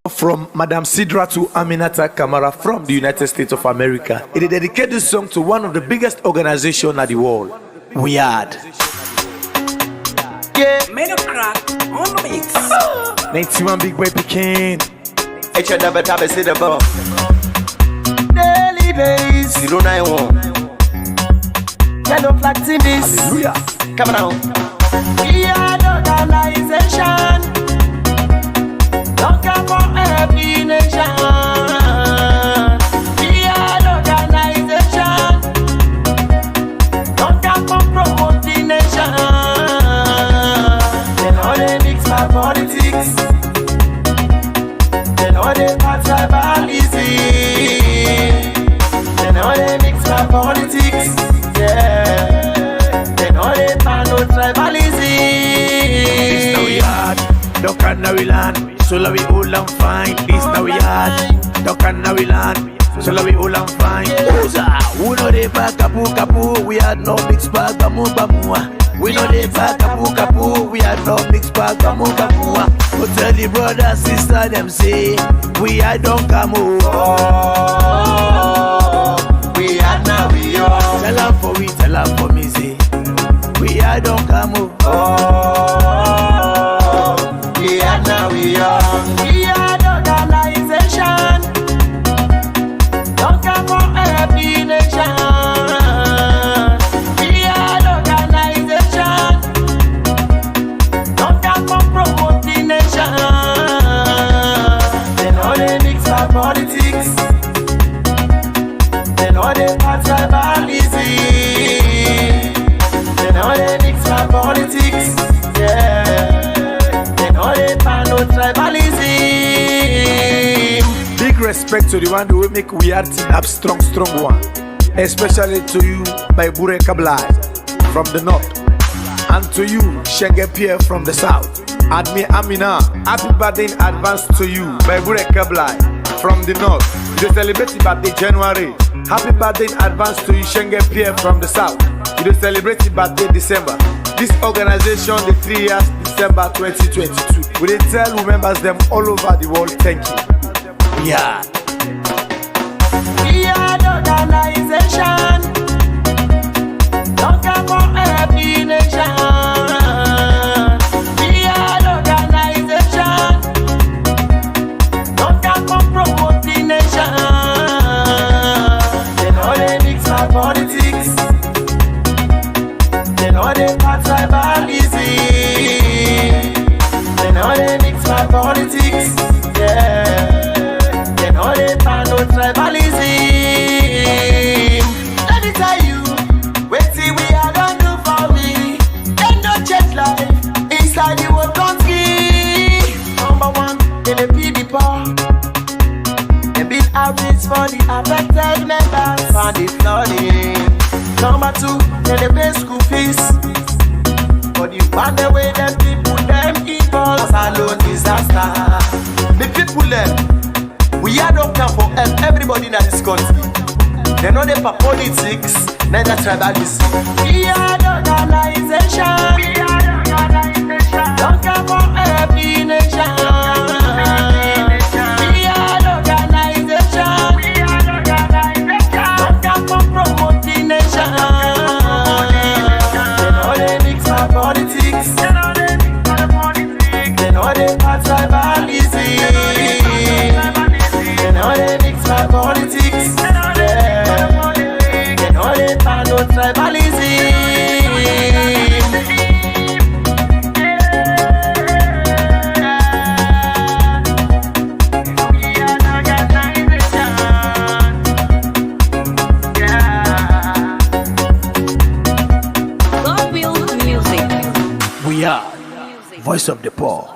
From Madam Sidra to Aminata Kamara from the United States of America. It dedicated this song to one of the biggest organizations in the world. We had. Yeah, made a crack on the mix. 91 big boy Pekin. It's your double tap, say the ball. Daily days. 091. Yellow flag TVs. Hallelujah. Come on. We are the organization. Don't come for every nation. We are the organization. Don't come for promote the nation. They know they mix my politics. They know they part tribalism. They know they mix my politics. Yeah. They know they part no tribalism. This now we had. Don't can now we land. So la we all and fine. This now we had. Don't can now we land. So la we all and fine. Who know they back kapu. We had no mix bag kamu. We know they back kapu. We had no mix bag kamu. Go tell the brother sister them say we had don't come over. We are now we are. Tell her for me say we had don't come over. We are now we are. We are the organization. Don't come for every nation. We are the organization. Don't come for promote the nation. They know they mix our politics. They know they part tribalism. They know they mix our politics. Yeah. Tribalism. Big respect to the one who will make we are team up strong one. Especially to you, by Bure Kablai from the north. And to you, Shenge Pierre from the south. Admi Amina, happy birthday in advance to you, by Bure Kablai from the north. You celebrate your birthday January. Happy birthday in advance to you, Shenge Pierre from the south. You celebrate your birthday December. This organization, the 3 years, December 2022. We tell members them all over the world, thank you. Yeah. We are the organization. Don't come for every nation. We are the organization. Don't come for promote the nation. They know they mix our politics. They know they part tribalism. They know they mix my politics. Yeah. They know they part no tribalism. Let me tell you, wait till we are gonna do for me. Ain't no jet life inside the world country. Number one, in the people. They build outreach for the affected members for the flooding. Number two, they pay school fees. But you find the way them people them equals alone disaster. The people them, we are don't come for help everybody in this country. They know they for politics, neither tribalism. We are the organization. We are the organization. Don't come for every nation. We are the organization. We are the organization. Don't come for promote the nation. They know they mix our politics. They know they mix our politics. They know they part tribalism. They know they mix our politics. They know they part no tribalism. We are Voice of the Poor.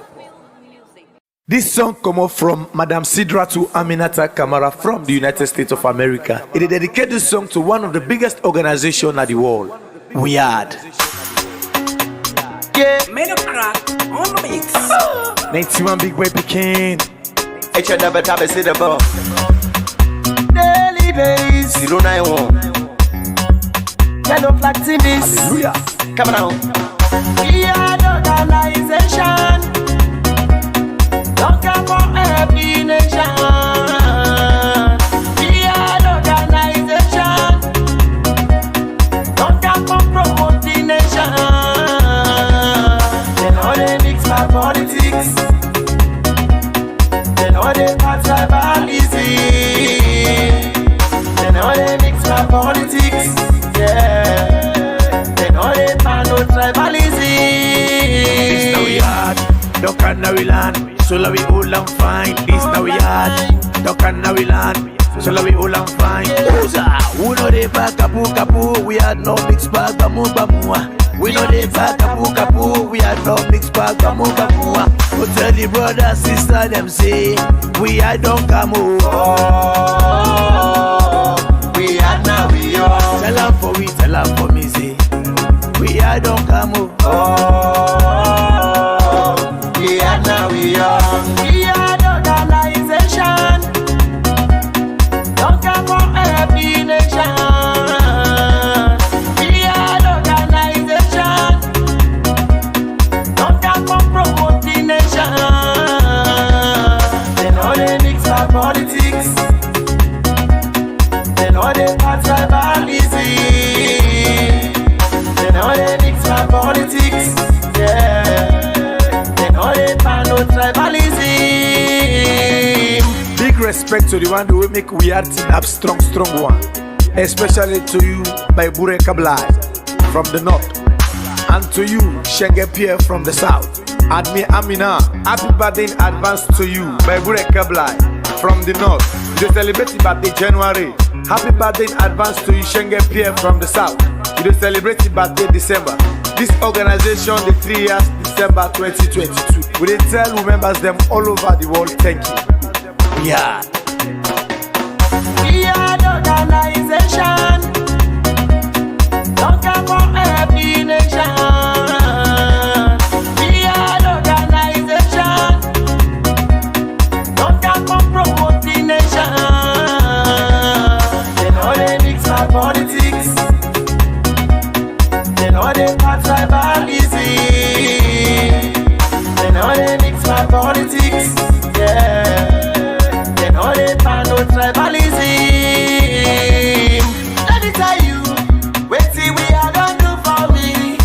This song come up from Madam Sidra to Aminata Kamara from the United States of America. It dedicated this song to one of the biggest organizations in the world. We had. Yeah, made a crack on the mix. 91 big boy Pekin. It's your double tap, say the ball. Daily days. 091. Yellow flag TVs. Hallelujah. Come on. We are the organization. Don't come for every my politics. They know they part tribalism. They know they mix my politics. Yeah. They know they part no tribalism. This now we hard, duck and now we land. So la we all and fine. This now we hard, duck and now we land. So la we all and fine. Who know they back kapu kapu? We had no mixed bag bamu bamu. We know they back kapu kapu. We had no mixed bag bamu bamu. Go tell the brother sister them say we had don't come over. We had now we are. Tell them for we, tell them for me say we had don't come over. We had now we are. We had organization. Don't come from every nation. We had organization. Don't come from promoting nation. They know they mix our politics. They know they part tribalism. They know they mix our politics. Yeah. They know they part no tribalism. Big respect to the one who will make we are team up strong one. Especially to you, my Bure Gbanie from the north. And to you, Shenge Pierre from the south. Admi Amina, happy birthday in advance to you, my Bure Gbanie from the north. You celebrate your birthday January. Happy birthday in advance to you, Shenge Pierre from the south. You celebrate your birthday December. This organization, the 3 years, December 2022. We tell who members them all over the world, thank you. Yeah. We had organization. Don't come from every nation. We had organization. Don't come from promoting nation. They know they mix my politics. They know they part tribalism. They know they mix my politics. Yeah. No, they find no tribalism. Let me tell you, wait till we are gonna do for me.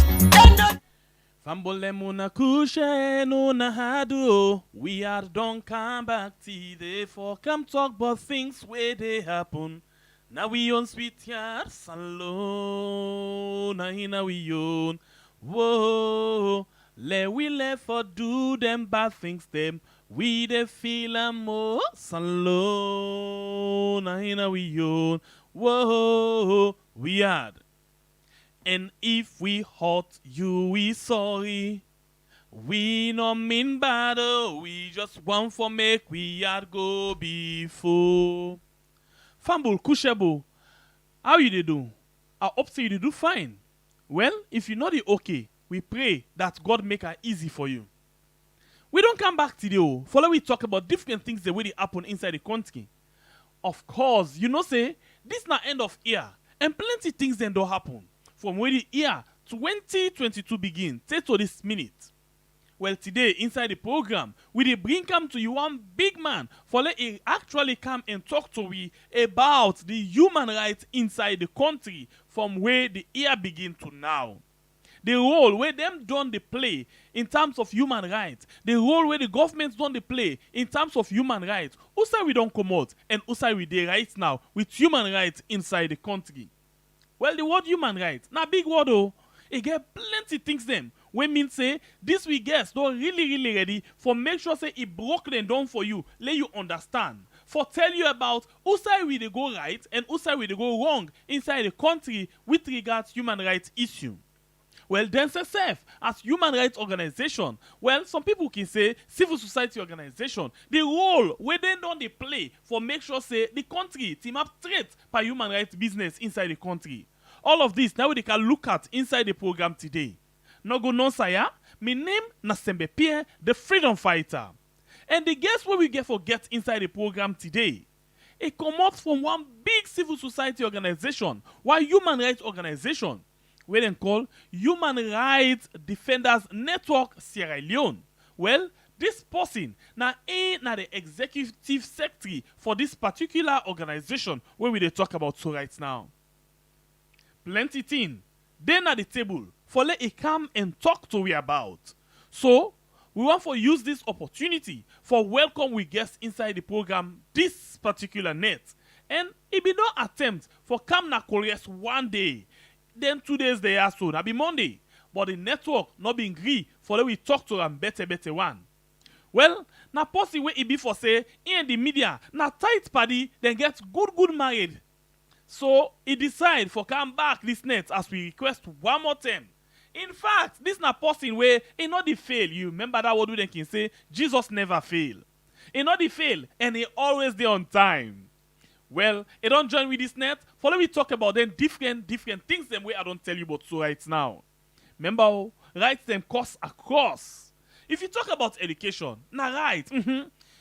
Fambole muna kushe no na hadu. We are don't come back till they for come talk about things where they happen. Now we on sweet yards alone. Now hina we own. Whoa, we let for do them bad things them. We the feel a most alone. Now we own. Whoa, we had. And if we hurt you, we sorry. We no mean bad, we just want for make we had go before. Fambul Kushebo, how you dey do? I hope say you dey do fine. Well, if you know the okay, we pray that God make it easy for you. We don't come back today. Follow we talk about different things that really happen inside the country. Of course, you know say this na end of year and plenty things then don't happen from where the year 2022 begin take to this minute. Well, today inside the program we dey bring come to you one big man for let he actually come and talk to we about the human rights inside the country from where the year begin to now. The role where them done the play in terms of human rights, the role where the government done the play in terms of human rights. Who say we don't come out and who say we dey right now with human rights inside the country? Well, the word human rights, na big word oh. It get plenty things them. We mean say this we guess don't really ready for make sure say it broke them down for you, let you understand. For tell you about who say we dey go right and who say we dey go wrong inside the country with regards human rights issue. Well, then say self as human rights organization. Well, some people can say civil society organization. The role where they don't they play for make sure say the country team up straight by human rights business inside the country. All of this now they can look at inside the program today. No go no saya. My name na Sembe Pierre, the freedom fighter. And the guest where we get inside the program today. It come out from one big civil society organization, one human rights organization. We then call Human Rights Defenders Network Sierra Leone. Well, this person na the executive secretary for this particular organization where we dey talk about so right now. Plenty thing. Then at the table for let it come and talk to we about. So, we want to use this opportunity for welcome we guests inside the program this particular net. And it be no attempt for come na Koreas one day, then 2 days they are so, that be Monday. But the network not being agree for that we talk to them better one. Well, na posse way it be for say in the media, na tight party then get good married. So he decide for come back this net as we request one more time. In fact, this na person where he not the fail. You remember that what we can say? Jesus never fail. He not the fail and he always there on time. Well, he don't join with this net. Follow me talk about them different things them way I don't tell you about so right now. Remember, right them course across. If you talk about education, na right.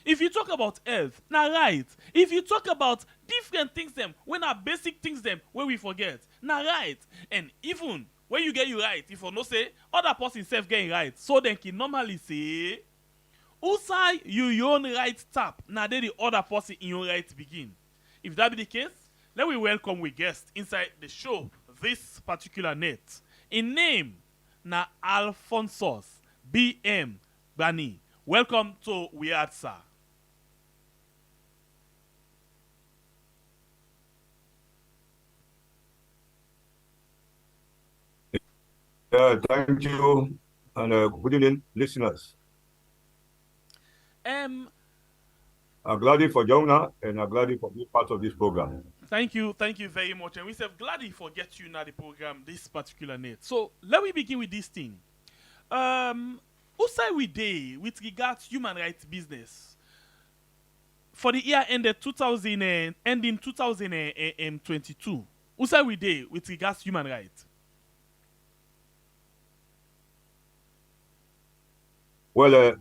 If you talk about health, na right. If you talk about different things them, when are basic things them where we forget, na right. And even when you get you right, if you no say other person self getting right, so then can normally say, Usai you own right tap, na they the other person in your right begin. If that be the case, let we welcome we guest inside the show this particular net. In name na Alphonsus BM Gbanie. Welcome to Weird Sir. Thank you, and good evening, listeners. I'm glad for joining us, and I'm glad for being part of this program. Thank you very much. And we say glad for get you now the program this particular net. So let me begin with this thing. Who say we day with regards human rights business for the year ending 2022? Who say we day with regards human rights? Well,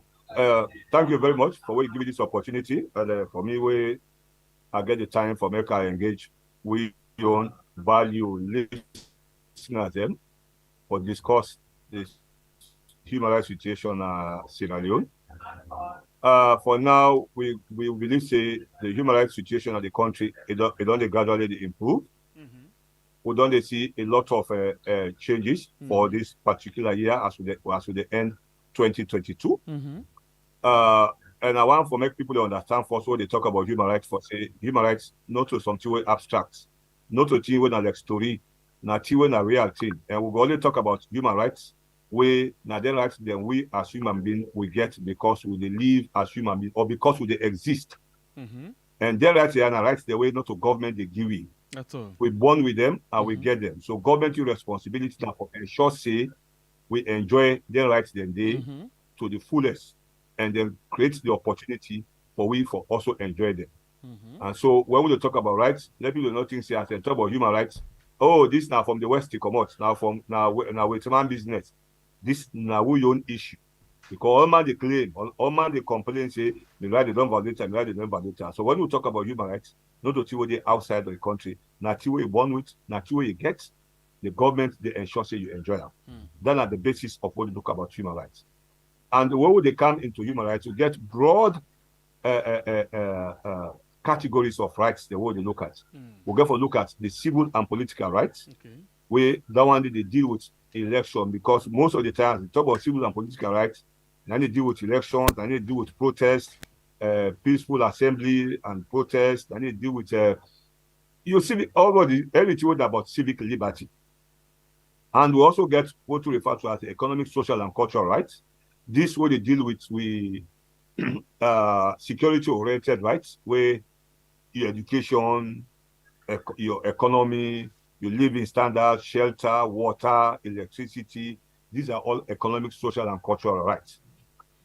thank you very much for giving this opportunity. And for me, I get the time for me to engage with your value listeners them for discuss this human rights situation in Sierra Leone. For now, we believe say the human rights situation of the country it only gradually improve. We don't see a lot of changes for this particular year as we end 2022. And I want to make people understand first when they talk about human rights, for say human rights not to something way abstract, not to thing when like story, not thing when a real thing. And we only talk about human rights we not the rights then we as human beings we get because we live as human beings or because we exist. And their rights are rights the way not to government they give we. That's all. We born with them and we get them. So government responsibility now for ensure say we enjoy their rights then they to the fullest and then create the opportunity for we for also enjoy them. And so when we talk about rights, let people not think say as they talk about human rights, oh, this now from the West to come out, now with man business. This now we own issue. Because all man they claim, all man they complain, say the right they don't validate and the right they don't validate. So when we talk about human rights, not to see what they outside of the country, not see what you born with, not see what you get, the government they ensure say you enjoy them. That are the basis of what we talk about human rights. And when they come into human rights, you get broad categories of rights the way they look at. We go for look at the civil and political rights. Where that one they deal with election because most of the time they talk about civil and political rights, and they deal with elections, and they deal with protests, peaceful assembly and protest, and they deal with you see everything about civic liberty. And we also get what we refer to as the economic, social, and cultural rights. This way they deal with security-oriented rights, where your education, your economy, your living standards, shelter, water, electricity, these are all economic, social, and cultural rights.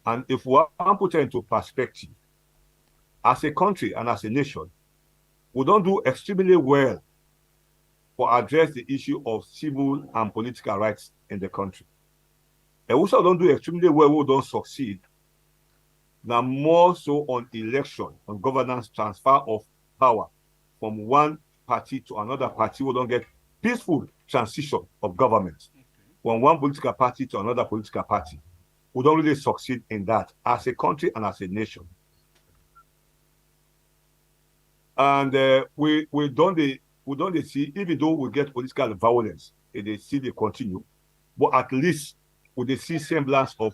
And if we want to put it into perspective, as a country and as a nation, we don't do extremely well for address the issue of civil and political rights in the country. And we also don't do extremely well, we don't succeed. Now more so on election, on governance, transfer of power from one party to another party, we don't get peaceful transition of government from one political party to another political party. We don't really succeed in that as a country and as a nation. And we don't see, even though we get political violence, they see they continue, but at least we see semblance of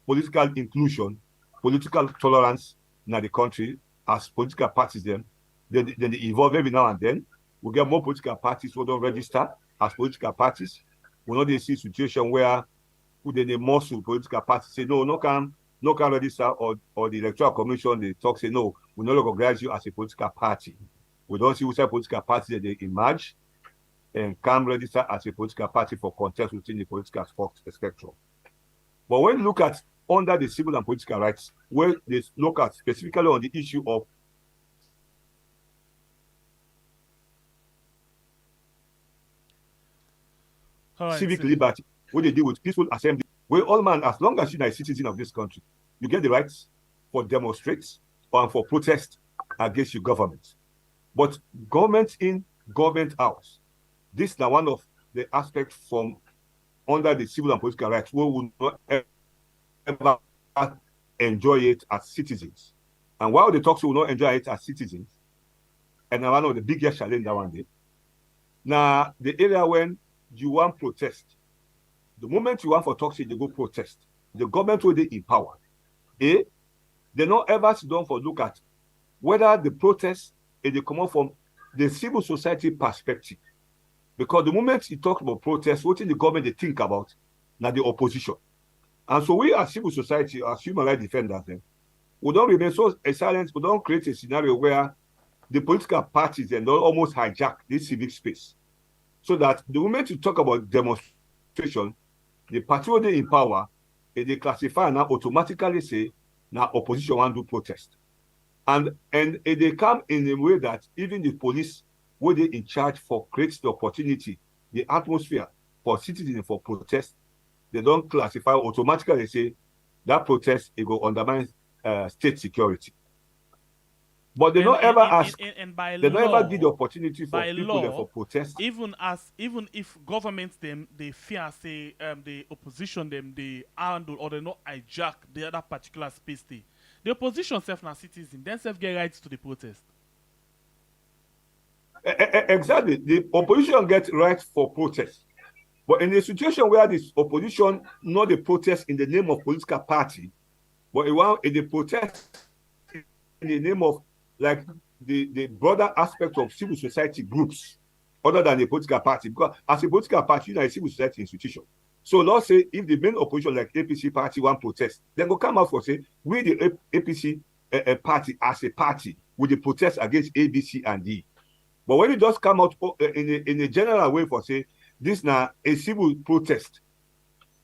political inclusion, political tolerance in the country as political parties then they evolve every now and then. We get more political parties who don't register as political parties. We know see situation where the muscle political parties say no can register, or the Electoral Commission they talk say no, we no longer recognize you as a political party. We don't see which political parties that they emerge and can register as a political party for contest within the political spectrum. But when you look at under the civil and political rights, where they look at specifically on the issue of civic liberty, where they deal with peaceful assembly, where all man, as long as you are a citizen of this country, you get the rights for demonstrate or for protest against your government. But government in, government out, this is one of the aspects from under the civil and political rights where we will not ever enjoy it as citizens. And while the talks will not enjoy it as citizens, and one of the biggest challenge that one day, now the area when you want protest, the moment you want for talks, they go protest. The government will they empower. They not ever sit down for look at whether the protests they come out from the civil society perspective. Because the moment you talk about protests, what in the government they think about now the opposition. And so we as civil society, as human rights defenders, we don't remain so silent, we don't create a scenario where the political parties and almost hijack this civic space. So that the moment you talk about demonstration, the party who they in power, they classify and now automatically say, now opposition want to protest. And they come in a way that even the police, where they in charge for creating the opportunity, the atmosphere for citizens for protest, they don't classify automatically. They say that protest it will undermine state security. But they don't ever ask. They don't ever give the opportunity for people there for protest. Even if governments they fear say the opposition they handle or they not hijack the other particular space they. The opposition self na citizen, then self get rights to the protest. Exactly. The opposition gets rights for protest. But in a situation where this opposition not the protest in the name of political party, but in the protest in the name of like the broader aspect of civil society groups other than the political party, because as a political party, you are a civil society institution. So let's say if the main opposition like APC party want protest, then go come out for say we the APC party as a party with the protest against A, B, C, and D. But when it does come out in a general way for say this now a civil protest,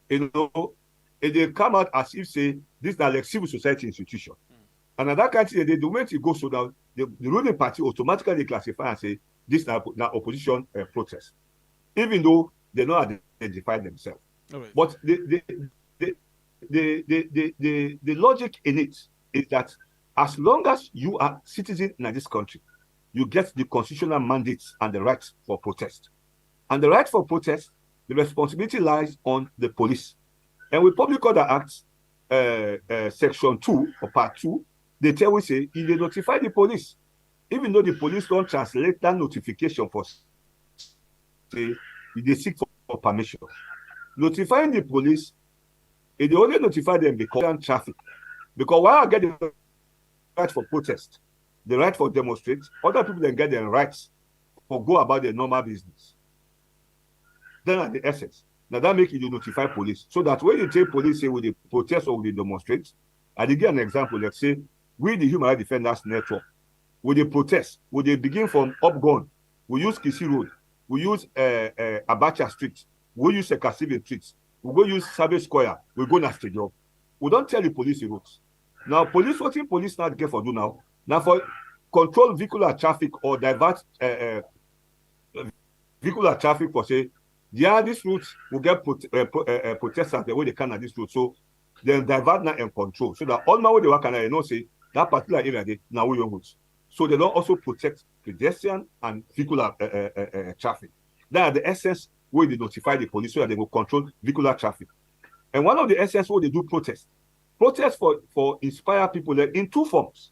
they come out as if say this now like civil society institution. And at that kind of the moment it goes so down, the ruling party automatically classify and say this now opposition protest, even though they don't identify themselves. Right. But the logic in it is that as long as you are citizen in this country, you get the constitutional mandates and the right for protest. And the right for protest, the responsibility lies on the police. And with Public Order Act, Section 2 or Part 2, they tell we say if they notify the police, even though the police don't translate that notification for say they seek for permission. Notifying the police, they only notify them because of traffic. Because while I get the right for protest, the right for demonstrate, other people then get their rights for go about their normal business. Then at the essence, now that makes you notify police. So that when you take police say with the protest or with the demonstrate, I did give an example, let's say, we the Human Rights Defenders Network, with the protest, we they begin from Upgun, we use Kisi Road, we use Abacha Street, we use Sekasibi Street, we go use Savage Square, we go na stadium. We don't tell the police the routes. Now, police, what in police not get for do now? Now, for control vehicular traffic or divert vehicular traffic for say, yeah, this route will get protesters the way they can at this route. So, then divert now and control. So that all my way they work and say that particular area they now we routes. So they don't also protect pedestrian and vehicular traffic. That are the essence where they notify the police so that they will control vehicular traffic. And one of the essence where they do protest for inspire people in two forms.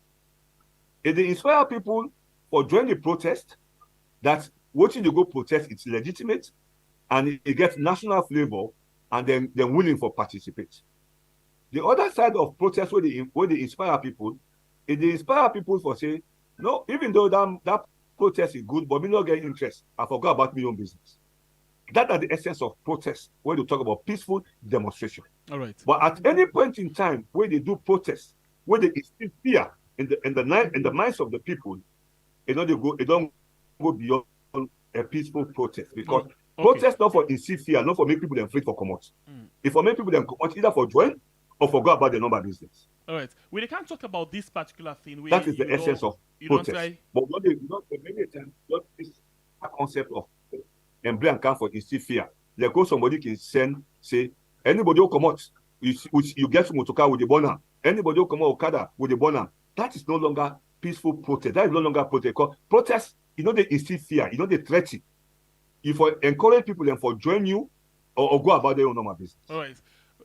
If they inspire people for join the protest, that watching you go protest, it's legitimate and it gets national flavor and then they're willing for participate. The other side of protest where they inspire people, is they inspire people for say, no, even though that protest is good, but me not get interest. I forgot about my own business. That are the essence of protest when you talk about peaceful demonstration. All right. But at any point in time where they do protest, where they instill fear in the minds of the people, they don't go beyond a peaceful protest, because protest not for instill fear, not for make people them free for commot. If for make people them commot either for join or forgot about the number business. All right. We can't talk about this particular thing. That is the essence of protest. But what they not many times not this concept of embrace and come for instill fear. Like go somebody can say anybody who come out, you get to motorcar with the banner. Anybody who come out Okada with the banner. That is no longer peaceful protest. That is no longer protest. Protest, they instill fear, they threaten. If you encourage people and for join you or go about their own normal business. All right.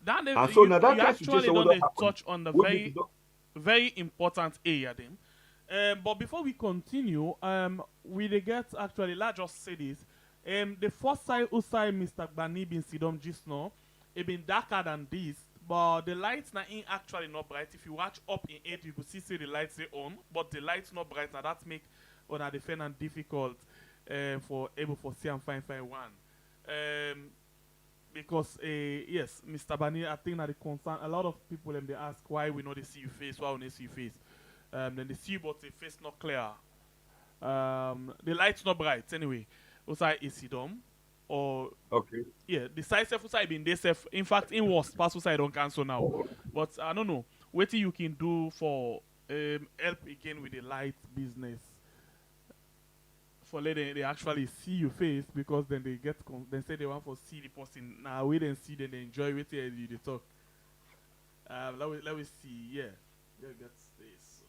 And so now that you actually don't touch on the very important area then. But before we continue, we get actually, let's just say this. The first side outside Mr. Gbanie been sidom just now, it been darker than this, but the lights now ain't actually not bright. If you watch up in it, you could see the lights they on, but the lights not bright. Now that make on a defendant difficult for able for see and find one. Because yes, Mr. Gbanie, I think that the concern a lot of people they ask why we know they see your face, why we don't see your face. Then they see but the face not clear. The lights not bright anyway. Outside is sidom or yeah, the side self outside been they self. In fact, in worst pass outside don't cancel now. But I don't know what you can do for help again with the light business. For later they actually see your face, because then they then say they want to see the person. Now we then see then they enjoy with they talk. Let me see. Yeah, that's this.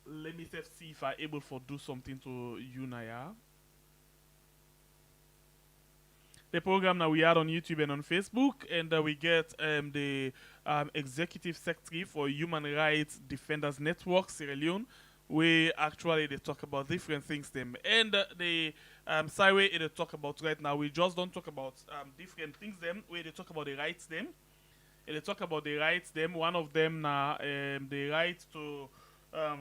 Let me see if I'm able to do something to you now. The program now we are on YouTube and on Facebook, and we get the executive secretary for Human Rights Defenders Network, Sierra Leone. We actually they talk about different things them, and the Sideway they talk about right now. We just don't talk about different things them. Where they talk about the rights them, and they talk about the rights them. One of them now the right to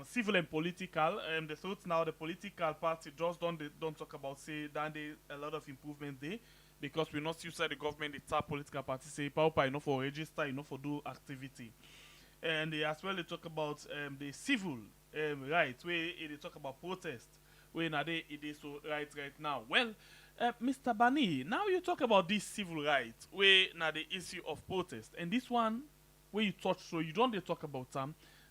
civil and political. The thoughts now the political party just don't talk about say that they a lot of improvement there. Because we not used to the government, the top political party say, Paupa, enough for register, enough for do activity. And they as well they talk about the civil rights, where they talk about protest, where now it is so right now. Well, Mr. Gbanie, now you talk about this civil rights, where now the issue of protest. And this one, where you touch, so you don't talk about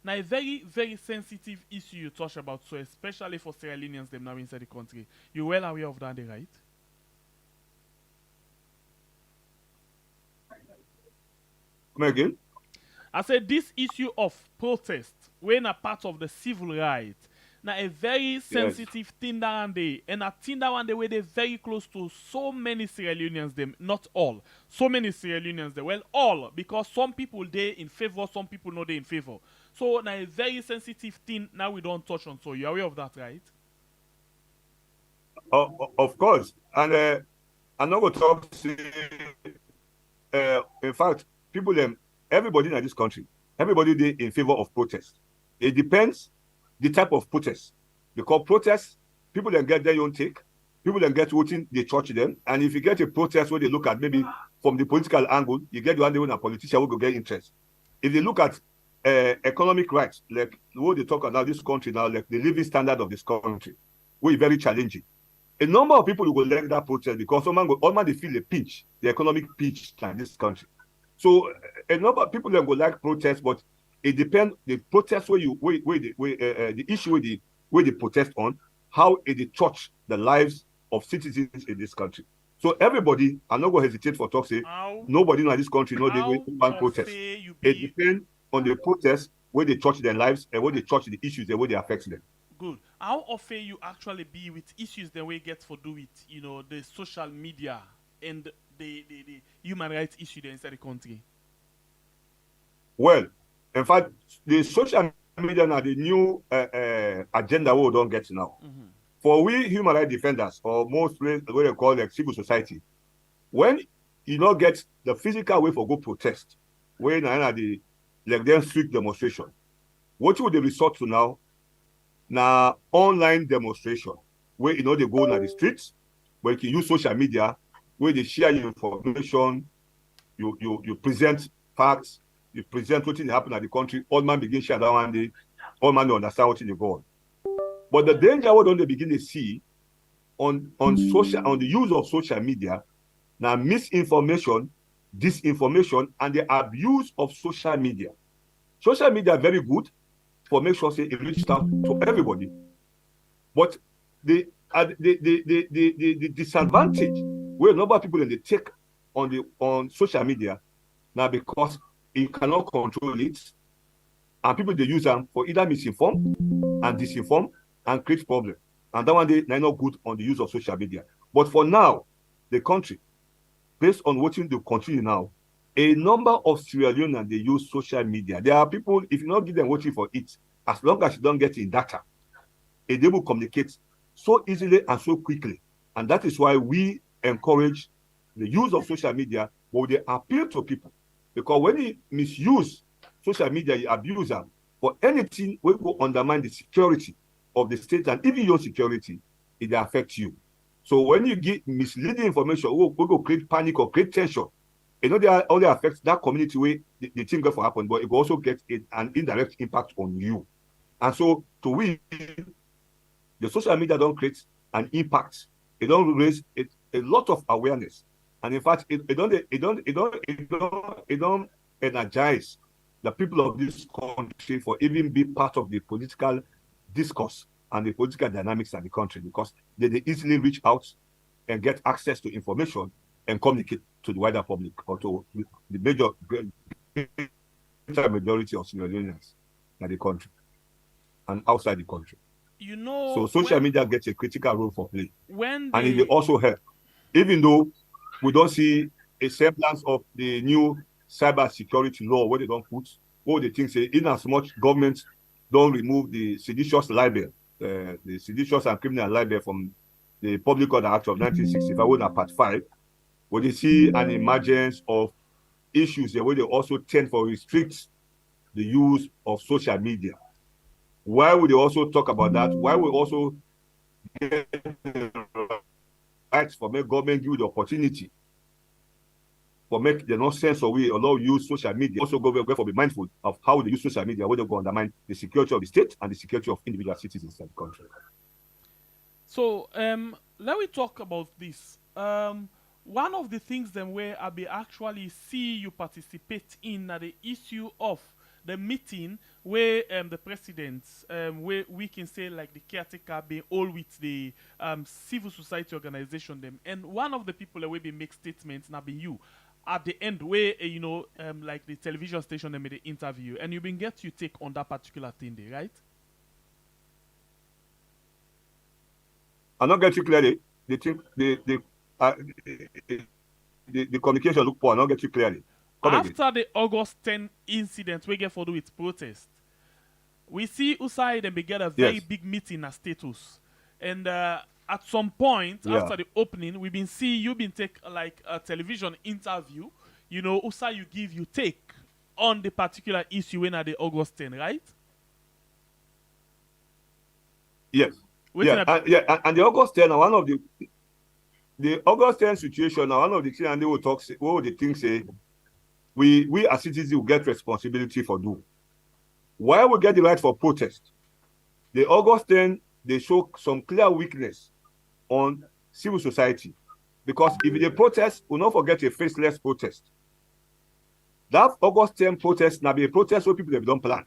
now a very, very sensitive issue you touch about, so especially for Sierra Leoneans them now inside the country. You well aware of that, right? Come again? I said this issue of protest, when a part of the civil rights, now a very sensitive thing down there, and a thing down there where they're very close to so many Sierra Leoneans, them, not all, so many Sierra Leoneans, them, well, all, because some people they in favor, some people not they in favor. So now a very sensitive thing, now we don't touch on. So you're aware of that, right? Of course, and I'm not going to talk to. In fact, people, everybody in this country, everybody they in favor of protest. It depends the type of protest. Because protest, people then get their own take. People then get voting, they church them. And if you get a protest where they look at maybe from the political angle, you get one day when a politician will go get interest. If they look at economic rights, like what they talk about this country now, like the living standard of this country, will be very challenging. A number of people will like that protest because all they feel the pinch, the economic pinch in this country. So a number of people then go like protest, but it depends the protest the issue where they protest on, how it touch the lives of citizens in this country. So everybody, I'm not going to hesitate for talk say nobody in this country know they want protest. It depends on the protest where they touch their lives and where they touch the issues and where they affect them. Good. How often you actually be with issues that we get for do with the social media and the human rights issue there inside the country? Well, in fact, the social media now the new agenda we don't get now. Mm-hmm. For we human rights defenders, or most what they call like civil society, when you not get the physical way for go protest, when I had the like them street demonstration. What would they resort to now? Now online demonstration, where they go on the streets, where you can use social media, where they share your information, you present facts, you present what happen at the country, all man begin share that one day, all man understand what they go on. But the danger what don't they begin to see on the use of social media, now misinformation, disinformation, and the abuse of social media. Social media very good for make sure say it reaches out to everybody. But the disadvantage where a number of people they take on social media now because you cannot control it, and people they use them for either misinform and disinform and create problem. And that one they're not good on the use of social media. But for now, the country, based on what they continue now, a number of Sierra Leoneans they use social media. There are people, if you not give them what you for it, as long as you don't get in data, they will communicate so easily and so quickly. And that is why we encourage the use of social media, but they appeal to people. Because when you misuse social media, you abuse them for anything will go undermine the security of the state and even your security, it affects you. So when you get misleading information, we go create panic or create tension. They only affects that community where the thing going to happen, but it will also get an indirect impact on you. And so to we, the social media don't create an impact. It don't raise a lot of awareness. And in fact, it don't energize the people of this country for even be part of the political discourse and the political dynamics of the country, because they easily reach out and get access to information and communicate to the wider public or to the majority of Sierra Leoneans in the country and outside the country. So social media gets a critical role for play. And it will also help. Even though we don't see a semblance of the new cyber security law where they don't put all the things say, in as much government don't remove the seditious libel, the seditious and criminal libel from the Public Order Act of 1965, when at Part 5, where they see an emergence of issues where they also tend to restrict the use of social media. Why would they also talk about that? Why would also get the rights for make government give you the opportunity for make the nonsense or we allow use social media? Also, government for be mindful of how they use social media, where they go undermine the security of the state and the security of individual citizens in the country. So let me talk about this. One of the things then where I be actually see you participate in the issue of the meeting where the president, where we can say like the caretaker be all with the civil society organization them, and one of the people that will be make statements now be you at the end where like the television station they made the interview, and you been get you take on that particular thing there, right? I don't get you clearly. The communication look poor. I don't get you clearly. After the August 10 incident we get for do with protest, we see Usai then get a very big meeting at status, and at some point after the opening we been see you been take like a television interview, Usai you take on the particular issue when at the August 10, right? Yes. And the August 10 are one of the August 10 situation are one of the things, and they will talk what the things say we as citizens will get responsibility for do. Why we get the right for protest? The August 10 they show some clear weakness on civil society, because if they protest, we'll not forget a faceless protest. That August 10 protest now be a protest where people have don't plan.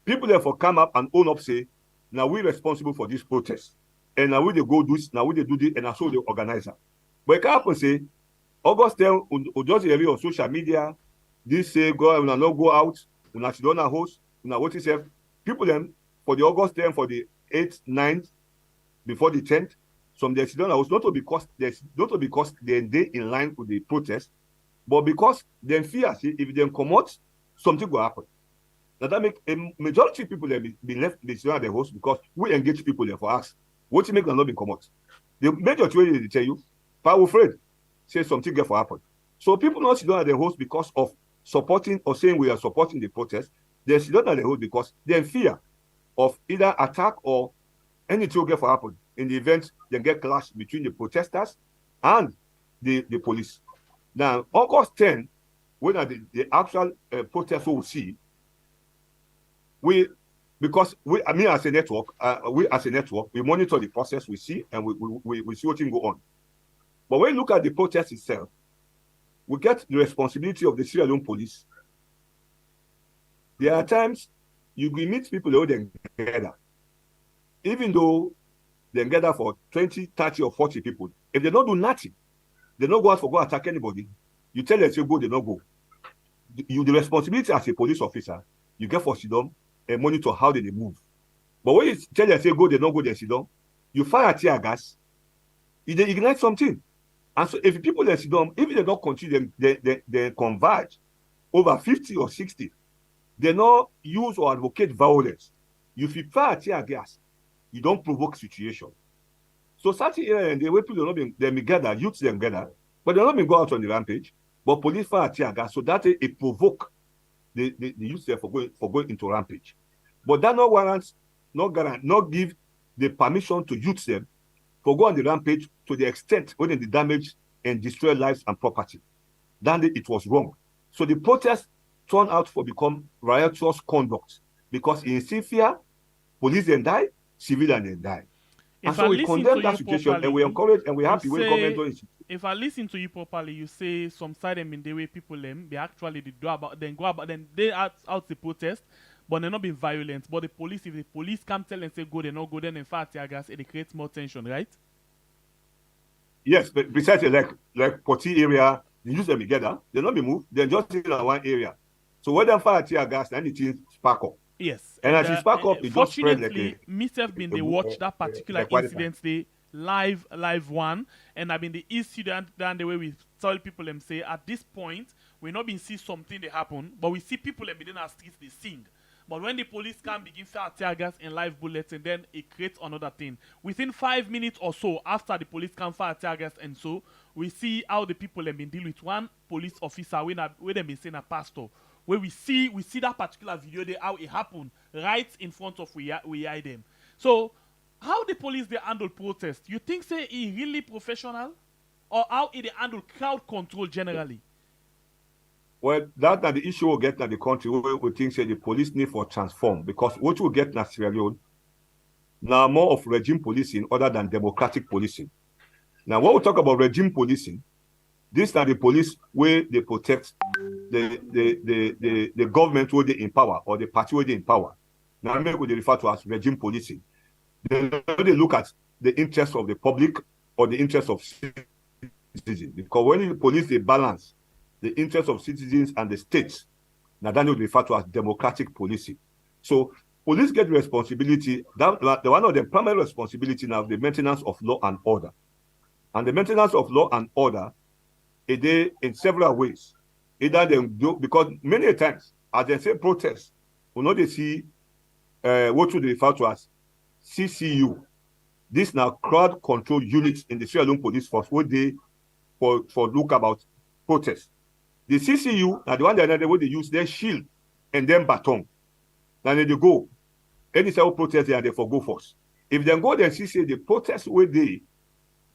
People therefore come up and own up say, now we're responsible for this protest. And now we they go do this, now we they do this, and I saw the organizer. But it can happen say, August 10, we just hear on social media, this say, go, we not go out, we not don't host, we not what is it? People them, for the August 10, for the 8th, 9th, before the 10th, some they don't host, not because they're in line with the protest, but because they fear, see, if they come out, something will happen. Now that make a majority of people be left the host because we engage people there for us. What you make them not be come out? The majority way they tell you, power afraid, say something get for happen. So people not sit down at the host because of supporting or saying we are supporting the protest, they sit down at the road because they're in fear of either attack or anything will get for happen in the event they get clash between the protesters and the police. Now, August 10, when the actual protest we will see, me as a network, we monitor the process we see and we see what can go on. But when you look at the protest itself, we get the responsibility of the Sierra Leone police. There are times you will meet people who they gather. Even though they gather for 20, 30, or 40 people, if they don't do nothing, they don't go out for go attack anybody. You tell them, say go, they don't go. The responsibility as a police officer, you get for sit down and monitor how they move. But when you tell them, say go, they don't go, they sit down, you fire tear gas, they ignite something. And so if people that sit down, if they don't continue, they converge over 50 or 60, they not use or advocate violence. If you fire tear gas, you don't provoke situation. So certain area and the way people don't be gather, youths them gather, but they don't be go out on the rampage. But police fire tear gas, so that it provoke the youths there for going into rampage. But that no warrants, not give the permission to youths them for go on the rampage to the extent when they damage and destroy lives and property. Then it was wrong. So the protest turned out to become riotous conduct because in Syria, police then die, civilians then die. And so we condemn that situation and we encourage and we happy with government. If I listen to you properly, you say some side them in the way people they actually they out the protest, but they're not being violent. But the police, if the police come tell and say go, they not go, then in fact I guess it creates more tension, right? Yes, but besides like Poti area, they use them together, they not be moved, they're just in one area. So when they fire tear gas, then it spark up. Yes. And as it spark up, it just spread like myself been they watch that particular incident they live one, and I've been the incident done the way we tell people them say at this point we not been see something they happen, but we see people them within our streets they sing. But when the police can begin fire tear gas and live bullets, and then it creates another thing. Within 5 minutes or so after the police can fire tear gas, and so we see how the people have been dealing with one police officer when they been saying a pastor. Where we see that particular video there how it happened right in front of we eye them. So how the police they handle protest? You think say it really professional, or how it they handle crowd control generally? Well, that's the issue we'll get in the country where we think say the police need for transform because what we get in Sierra Leone now more of regime policing other than democratic policing. Now, when we talk about regime policing, this are the police where they protect the government where they empower or the party where they empower. Now, maybe they refer to as regime policing. They look at the interests of the public or the interests of citizens. Because when the police they balance the interests of citizens and the states, now that would refer to as democratic policing. So police get responsibility. The one of the primary responsibility now the maintenance of law and order. And the maintenance of law and order, they in several ways. Either they do because many times as they say protest, we know they see what would refer to as CCU. This now crowd control units in the Sierra Leone police force what they for look about protest. The CCU are the one that they use their shield and then baton. Then they go. Any civil protest they for go force. If they go then see say the protest where they're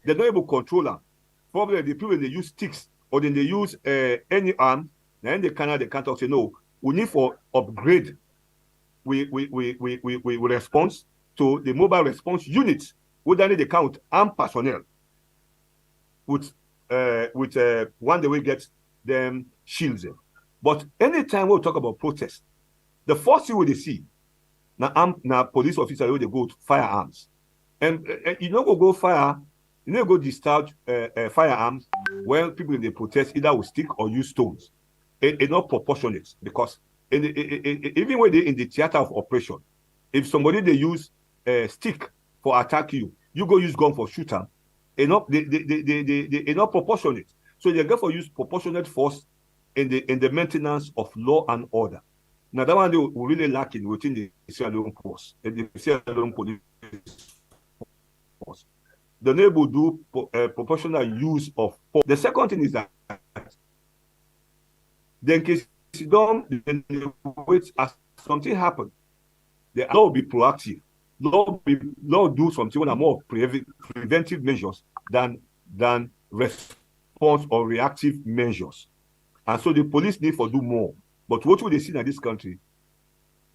not able to control them. Probably the people they use sticks or then they use any arm. Then they can't say no. We need for upgrade. We response to the mobile response units. We then they count armed personnel with one day we get them shields. But anytime we talk about protest, the first thing we see now police officer they go to firearms, and you know go fire, you know go discharge firearms when people in the protest either with stick or use stones. It's not proportionate because even when they in the theater of operation, if somebody they use stick for attack you, you go use gun for shooter. They not proportionate. So they go for use proportionate force in the maintenance of law and order. Now that one they will really lacking within the Sierra Leone force, the Sierra Leone police force. The neighbor do proportional use of force. The second thing is that then case sit down, then they wait as something happen. The law will be proactive. Law do something when are more preventive measures than response or reactive measures. And so the police need to do more. But what will they see in this country?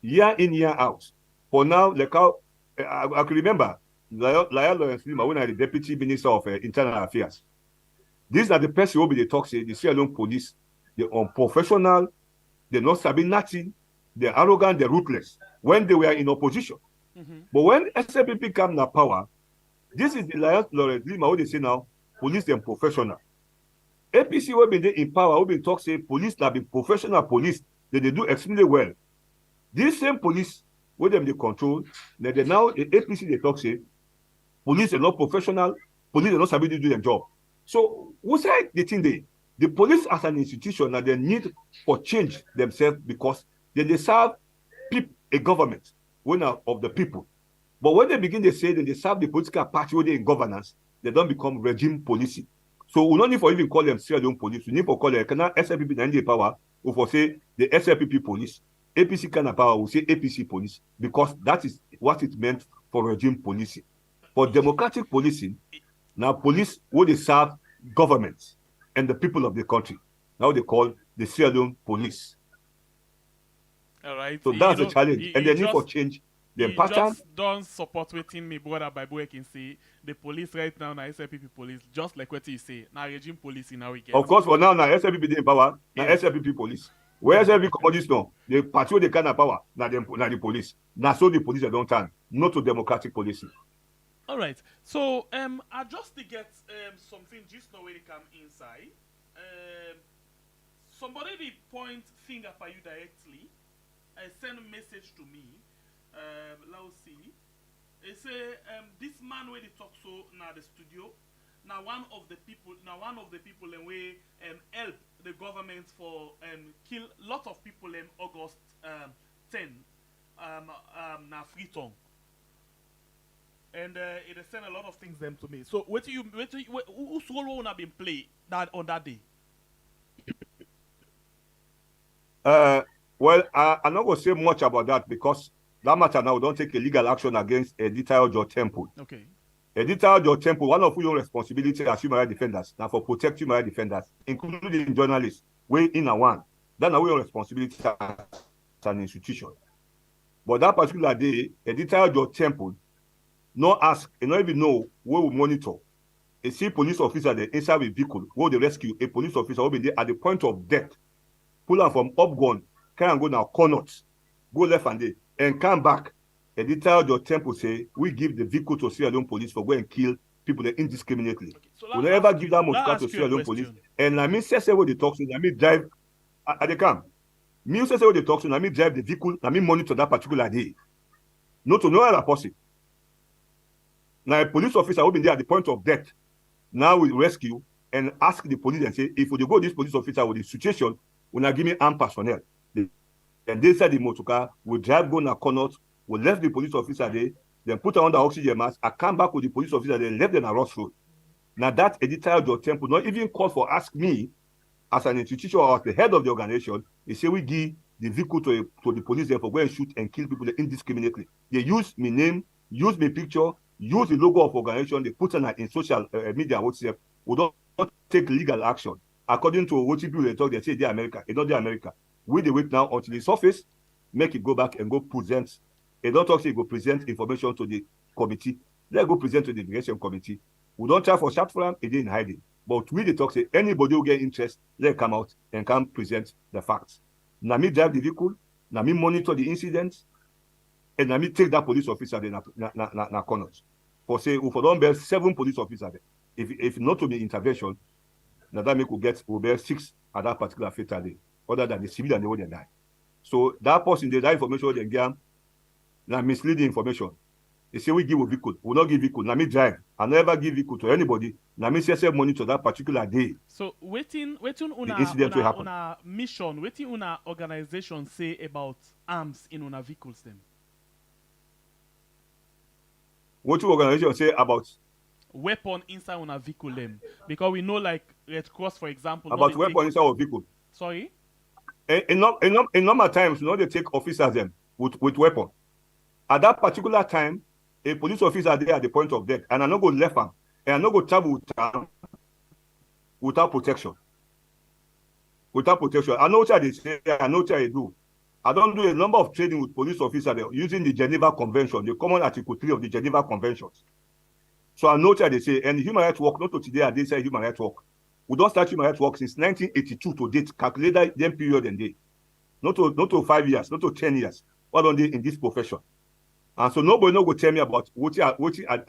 Year in, year out. For now, like how I can remember Lawrence Lima when I was the Deputy Minister of Internal Affairs. These are the person who be the talk say the Sierra Leone police, they're unprofessional, they're not sabbing nothing, they're arrogant, they're ruthless when they were in opposition. But when SLPP come to power, this is the Lawrence Lima who they say now, police them professional. APC will be in power, will be talk say police that be professional police, that they do extremely well. This same police, with them they control, that they now the APC they talk say police are not professional, police are not able to do their job. So who said the thing the police as an institution that they need for change themselves because they serve a government of the people. But when they begin to say that they serve the political party where they're in governance, they don't become regime policing. So we don't need for even call them Sierra Leone police. We need for call them SLPP in power or for say the SLPP police. APC kind of power will say APC police because that is what it meant for regime policing. For democratic policing, now police will they serve government and the people of the country. Now they call the Sierra Leone police. All right. So that's the challenge. And they need for change the pattern. Just don't support waiting me brother by boy can say the police right now SLPP police, just like what you say. Now regime police in our weekend. Of course, for now SLPP in power, now SLPP police. Where SLPP commodities now, the party with the kind of power, now the police. Now so the police don't turn, not to democratic policing. All right. So I just to get something just now when they come inside. Somebody did point finger for you directly. Send a message to me. Let's see. They say this man where they talk so now the studio. Now one of the people and we help the government for kill lot of people in August 10 na Freetown. And it has sent a lot of things them to me. So whose role have been played on that day? Well, I'm not going to say much about that because that matter now don't take a legal action against Editor George Temple. Okay. Editor George Temple, one of your responsibilities as human rights defenders, now for protect human rights defenders, including journalists, way in and one. That's our responsibility as an institution. But that particular day, Editor George Temple, no ask, and not even know where we monitor. A see police officer there inside a vehicle, where they rescue a police officer will be there at the point of death, pull her from up gun, can go now, corners, go left and day, and come back. Editor George Temple say, we give the vehicle to Sierra Leone police for go and kill people indiscriminately. Okay, so we'll never give that much car to Sierra Leone police. And I mean, say what they talk to, I mean, drive at the camp. Me say what they talk to, I mean, drive the vehicle, I mean, monitor that particular day. Not to no other person. Now, a police officer will be there at the point of death. Now we rescue and ask the police and say, if we go this police officer with the situation, will not give me armed personnel. And they said the motor car will drive go na corner, will left the police officer there, then put on the oxygen mask, I come back with the police officer, then left them a Ross Road. Now that Editor George Temple not even call for ask me as an institution or as the head of the organization, they say we give the vehicle to the police there for go and shoot and kill people indiscriminately. They use my name, use my picture, use the logo of organization, they put on in social media WhatsApp. We don't take legal action. According to what people they talk, they say they're America, it's not the America. We they wait now until the surface, make it go back and go present. They don't talk say go present information to the committee. Let go present to the investigation committee. We don't try for short form, it in hiding. But we they talk say anybody who get interest, let come out and come present the facts. Now me drive the vehicle, now me monitor the incidents, and now me take that police officer there na corners. For say if we don't bear 7 police officers there, if not to be intervention, now that make we bear 6 at that particular fatal day, other than the civilian they will die. So that person that information they get now misleading information. They say we give a vehicle, we not give vehicle. Now me drive, I never give vehicle to anybody. Now me say monitor that particular day. So waiting una mission, waiting una organization say about arms in una vehicles them. What your organization say about weapon inside una vehicle them? Because we know like Red Cross for example. About weapon inside our vehicle. Sorry? In normal times, they take officers them with weapon. At that particular time, a police officer there at the point of death, and I no go left him, and I no go travel without protection. Without protection. I know what they say, I know what I do. I don't do a number of training with police officers using the Geneva Convention, the common Article 3 of the Geneva Conventions. So I know what they say, and human rights work, not to today, they say human rights work. We don't start human rights work since 1982 to date, calculated them period and day. Not to 5 years, not to 10 years. What on they in this profession? And so nobody no go tell me about what you are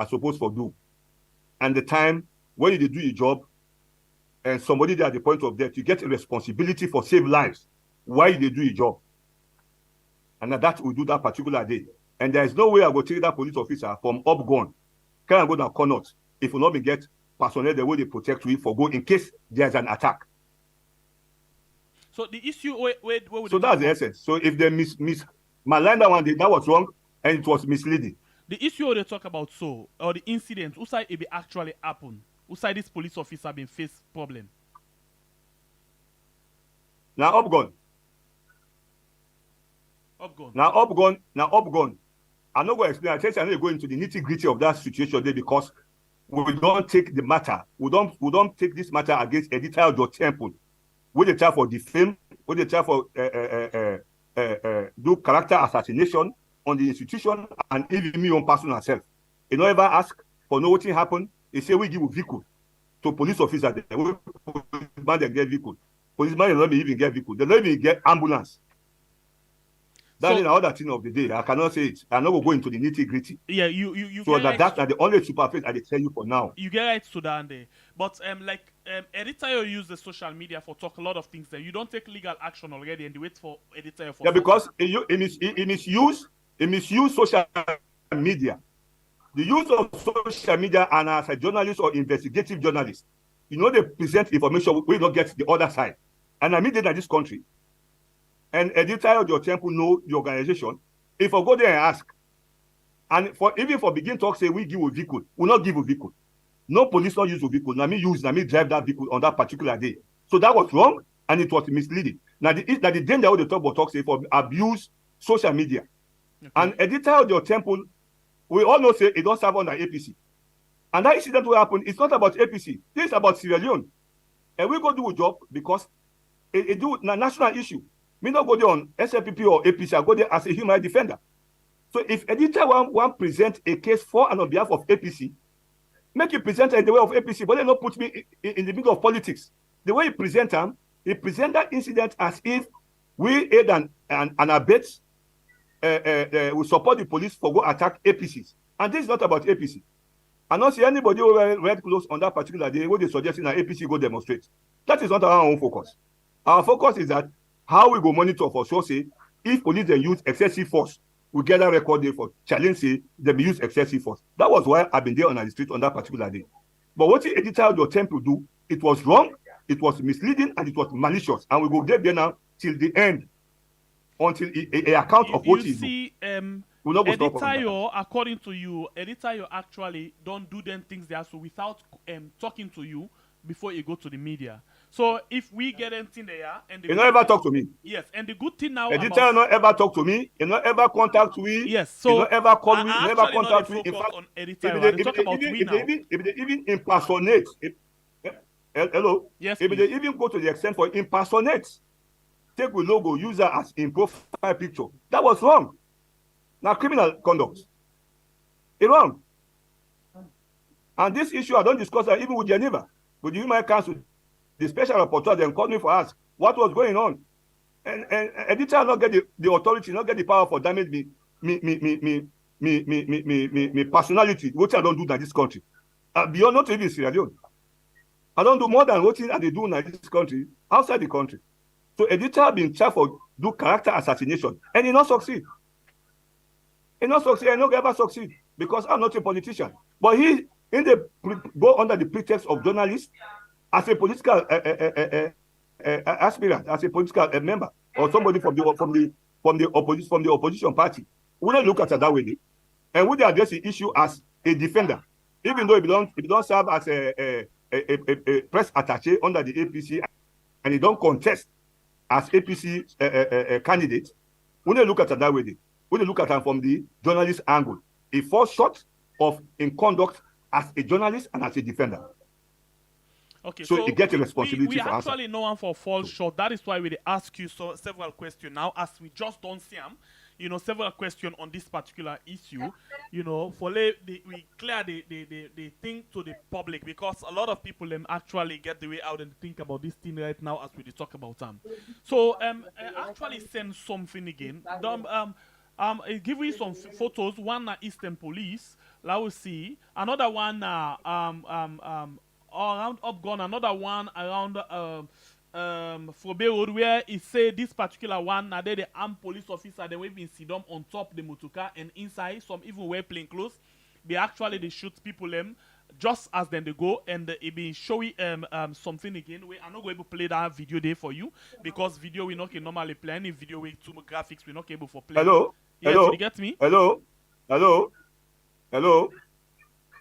supposed to do. And the time when you do your job, and somebody there at the point of death, you get a responsibility for save lives while you do your job. And that we do that particular day. And there is no way I go take that police officer from up gone, can I go down corners if we not be get personnel the way they protect you for go in case there's an attack. So the issue so that's the essence. So if they malign that one day, that was wrong and it was misleading. The issue they talk about or the incident, who side it be actually happen? Who side this police officer been face problem? Now up gone. Now up gone. I'm not going to explain. I tell you, I'm going to go into the nitty-gritty of that situation there because we don't take the matter. We don't take this matter against editor George Temple. We dey try for defame. We dey try for do character assassination on the institution and even me on personal self. You don't ever ask for know what happened. They say we give a vehicle to police officer. Policeman they get vehicle. Policeman they don't even get vehicle. They don't even get ambulance. That's another thing of the day. I cannot say it. I'm not going to go into the nitty-gritty. Yeah, you so that's the only superface I tell you for now. You get right to that there. But editor use the social media for talk a lot of things there. You don't take legal action already and you wait for editor for because it misuse social media. The use of social media and as a journalist or investigative journalist, they present information we don't get the other side. And I mean that in this country. And editor of your temple know the organization. If I go there and ask, and even for begin talk, say we give a vehicle, we not give a vehicle. No police not use a vehicle. Now me drive that vehicle on that particular day. So that was wrong and it was misleading. Now the danger of the talk say for abuse social media. Okay. And editor of your temple, we all know say it don't serve under APC. And that incident will happen. It's not about APC. This is about Sierra Leone. And we go do a job because it do a national issue. Me not go there on SLPP or APC, I go there as a human rights defender. So if editor want present a case for and on behalf of APC, make you present in the way of APC, but they not put me in the middle of politics. The way he present them, he present that incident as if we aid and abet, we support the police for go attack APCs. And this is not about APC. I don't see anybody who red clothes on that particular day where they suggesting that APC go demonstrate. That is not our own focus. Our focus is that how we go monitor for sure say if police then use excessive force, we get a record there for challenge say them use excessive force. That was why I've been there on the street on that particular day. But what the editor of your temple do, it was wrong, it was misleading, and it was malicious. And we go there now till the end, until a account of what is. You see, editor, according to you, editor actually don't do them things there so without talking to you before you go to the media. So if we get anything there and you not ever talk to me. Yes, and the good thing now editor not ever talk to me, you not ever contact me. Yes, so you not ever call me, you never contact me. In fact, on editor, if they even impersonate, hello? Yes, if they even go to the extent for impersonate, take the logo, user as in profile picture. That was wrong. Now criminal conduct. It's wrong. And this issue I don't discuss that even with Geneva, with the Human Council. The special rapporteur then called me for us what was going on, and editor not get the authority, not get the power for damage me personality. What I don't do in this country, beyond not even Sierra Leone. I don't do more than what I do in this country outside the country. So editor been tried for do character assassination, and he not succeed. He not succeed. I not ever succeed because I'm not a politician. But he go under the pretext of journalist. As a political aspirant, as a political member, or somebody from the opposition party, we don't look at it that way, and we address the issue as a defender, even though it don't serve as a press attaché under the APC, and he don't contest as APC candidate, when they look at it that way, when they look at it from the journalist angle, he falls short of in conduct as a journalist and as a defender. Okay, so you get a responsibility we for answer. actually know one for fall short. That is why we ask you several questions now, as we just don't see them. Several questions on this particular issue. We clear the thing to the public, because a lot of people actually get the way out and think about this thing right now as we talk about them. So actually send something again. Give me some photos. One Eastern Police. Let us see. Another one around Upgun. Another one around Fobe Road, where it say this particular one, now they the armed police officer, they will be see them on top the motorcar, and inside some even wear plain clothes. They shoot people just as then they go, and it be showing something again. I'm not going to play that video there for you, because video we not can normally play. Any video with too much graphics we not able for play. Hello? Yes, Hello? you get me? Hello? Hello? Hello?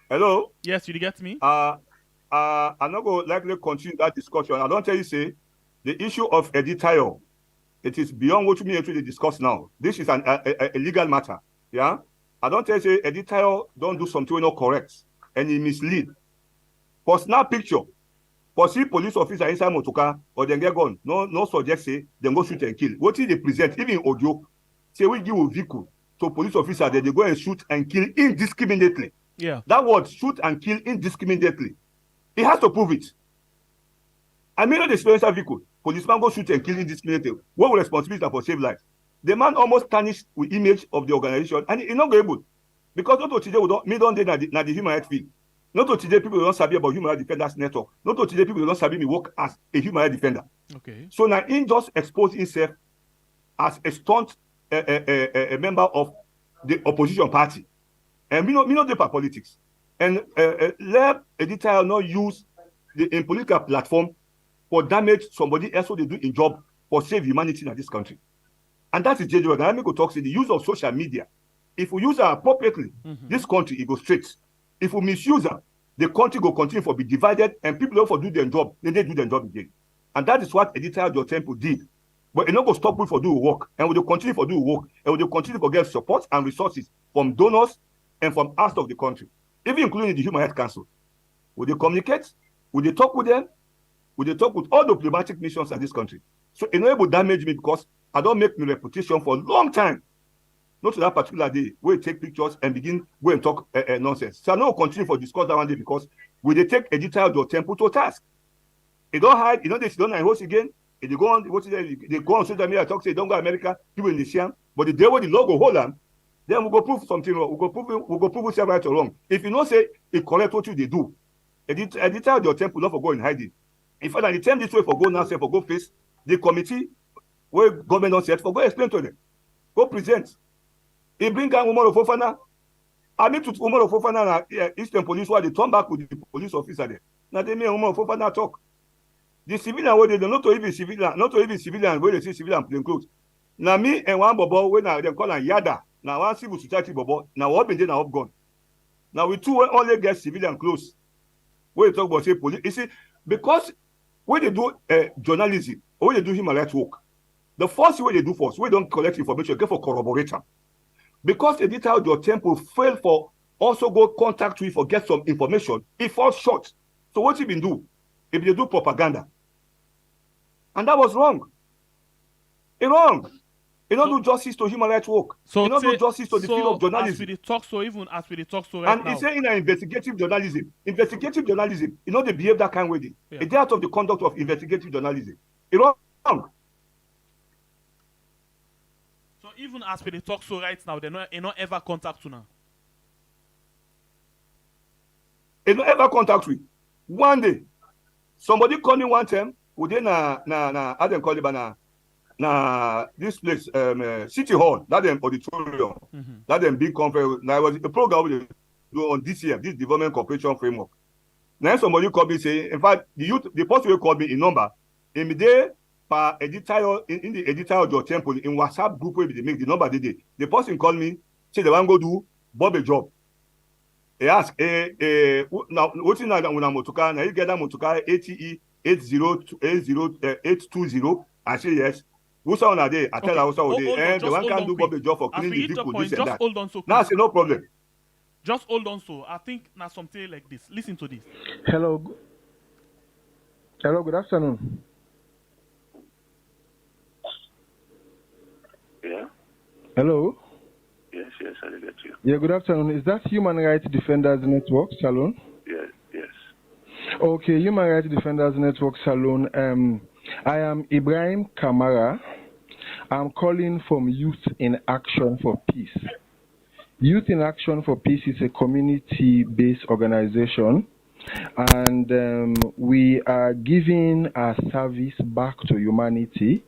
Hello? Yes, you get me? I'm not going to likely continue that discussion. I don't tell you, say, the issue of editorial, it is beyond what we actually discuss now. This is a legal matter. Yeah? I don't tell you, say, editorial don't do something not correct, and it mislead. For snap picture, for see police officer inside motoka, or then get gone, no suggest say, then go shoot and kill. What is they present, even audio, say we give a vehicle to police officer, then they go and shoot and kill indiscriminately. Yeah. That word, shoot and kill indiscriminately. He has to prove it. I mean, not the experiential vehicle. Policeman go shoot and kill indiscriminately. What will responsibility for save lives? The man almost tarnished with image of the organization, and he's not able. Because not today we don't na the human rights field. Not today people don't sabi about human rights defenders network. Not today people don't sabi me work as a human rights defender. Okay. So now he just exposed himself as a stunt a member of the opposition party. And we know the politics. And let editorial not use the political platform for damage somebody else what they do in job for save humanity in this country. And that is dangerous. And I go talk say the use of social media. If we use it appropriately, this country it goes straight. If we misuse it, the country will continue to be divided, and people don't for do their job, then they do their job again. And that is what editorial Your Temple did. But it not go stop for do work, and we will continue for do work, and we will continue to get support and resources from donors and from us of the country, even including the Human Rights Council. Will they communicate? Will they talk with them? Will they talk with all the diplomatic missions in this country? So it not able to damage me, because I don't make my reputation for a long time. Not to that particular day where we take pictures and begin go and talk nonsense. So I know continue for discuss that one day, because we they take editorial Your Temple to task. They don't hide, they don't host again. If they go on they go on social media talk, say don't go to America, people in the sham. But the day when the logo hold them, then we go prove something wrong. We go prove it's right or wrong. If you not say it correct what you they do, editorial Your Temple not for go and hide it. In fact, at the time this way for go now, say for go face the committee where government don't set for go explain to them. Go present. He bring down Umar Fofana. I mean to Umar Fofana and Eastern Police where they turn back with the police officer there. Now they make Umar Fofana talk. The civilian where they don't not to even civilian where they see civilian plain clothes. Now me and one bobo when they call an Yada. Now one civil society bobo. Now what been there now up gone. Now we two only get civilian clothes. Where they talk about say police. You see, because when they do journalism or when they do human rights work, the first way they do first, we don't collect information, get for corroborator. Because editorial Your Temple fail for also go contact with for get some information, it falls short. So what you been do? If they do propaganda. And that was wrong. It's wrong. You don't do justice to human rights work. You don't do justice to the field of journalism. As we talk so, even as we talk so right and now. It's saying in investigative journalism, they behave that kind of way. Yeah. It's out of the conduct of investigative journalism. It's wrong. So even as we talk so right now, they not ever contact you now. They not ever contact you. One day, somebody called me one time. Within how them call it this place City Hall, that them auditorium, that them big conference. Now it was a program we do on this year, this development cooperation framework. Now somebody called me say, in fact, the person who called me in number, in the day per editorial in the editorial Your Temple in WhatsApp group where they make the number they did. The person called me, say they want to go do Bob a job. He asked, now what's in that when I'm motoka? Now you get that motoka ATE 80820. I say yes. Who's on a day? I tell her who's on a day. And the one can do Bobby job for cleaning the vehicle, this and that. Hold on so quick. Now I say no problem. Just hold on so. I think now something like this. Listen to this. Hello. Hello, good afternoon. Yeah. Hello. Yes, I get you. Yeah, good afternoon. Is that Human Rights Defenders Network Salon? Yes. Okay, Human Rights Defenders Network Salon. I am Ibrahim Kamara. I'm calling from Youth in Action for Peace. Youth in Action for Peace is a community-based organization, and we are giving our service back to humanity.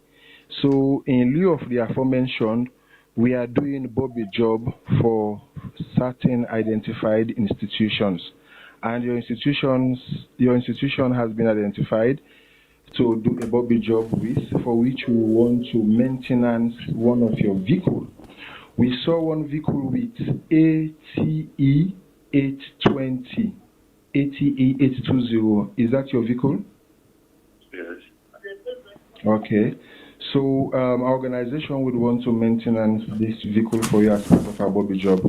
So, in lieu of the aforementioned, we are doing Bobby job for certain identified institutions, and your institution has been identified to do a Bobby job with, for which we want to maintenance one of your vehicles. We saw one vehicle with ATE 820, ATE 820. Is that your vehicle? Yes. Okay. So our organization would want to maintenance this vehicle for you as part of our Bobby job.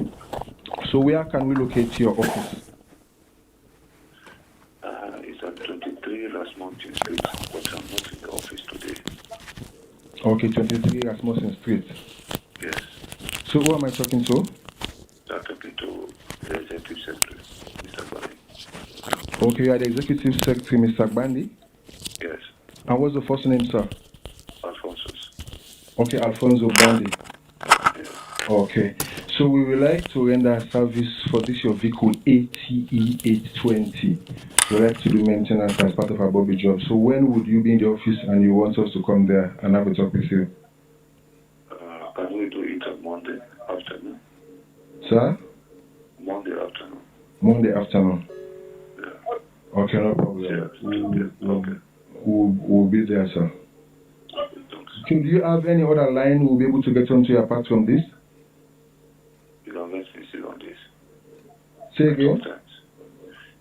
So where can we locate your office? It's at 23 Rasmussen Street, but I'm not in the office today. Okay, 23 Rasmussen Street. Yes. So who am I talking to? I'm talking to the Executive Secretary, Mr. Gbanie. Okay, you are the Executive Secretary, Mr. Gbanie? Yes. And what's the first name, sir? Alphonsus. Okay, Alfonso Gbanie. Yes. Okay. So we would like to render a service for this your vehicle ATE 820. We would like to do maintenance as part of our Bobby job. So when would you be in the office and you want us to come there and have a talk with you? Can we do it on Monday afternoon? Sir? Monday afternoon. Monday afternoon. Yeah. Okay, no problem. Yes. Okay. We'll be there, sir. Okay, thanks. So do you have any other line we'll be able to get onto you apart from this? You can get me still on this. Say At all again? times.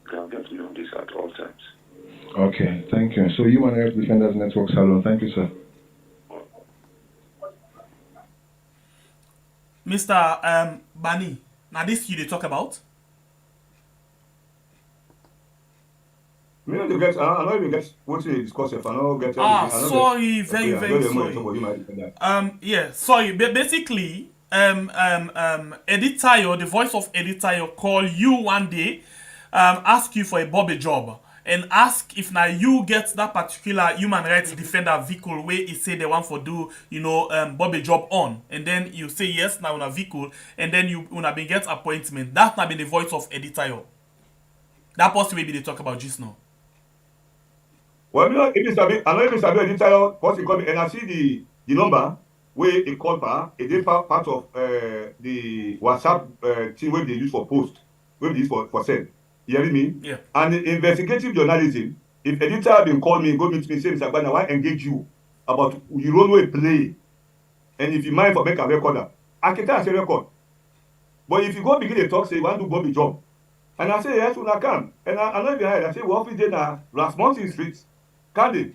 You can get me on this at all times. Okay, thank you. So Human Rights Defenders Network Salon. Thank you, sir. Mr. Gbanie, now this you they talk about? I don't even get what you discuss if I don't get Sorry, very sorry. Yeah, sorry. Basically, Editayo, the voice of Editayo, call you one day, ask you for a Bobby job, and ask if now you get that particular human rights defender vehicle where he say they want for do, Bobby job on, and then you say yes now on a vehicle, and then you wanna be get appointment. That not be the voice of Editayo. That possibly be they talk about just now. Well, I know if it's a bit detail, what he call me, and I see the number where he called back, it is part of the WhatsApp thing where they use for post, where they use for send. You hear me? Yeah. And the investigative journalism, if editor been call me, go meet me, say, Mr. Gbanie, I want to engage you about you don't know a play, and if you mind for make a recorder, I can tell us a record. But if you go begin to talk, say you want to do Bobby job, and I say yes, when I come, and I know behind, I say we office there now, Rasmussen Street. Can they?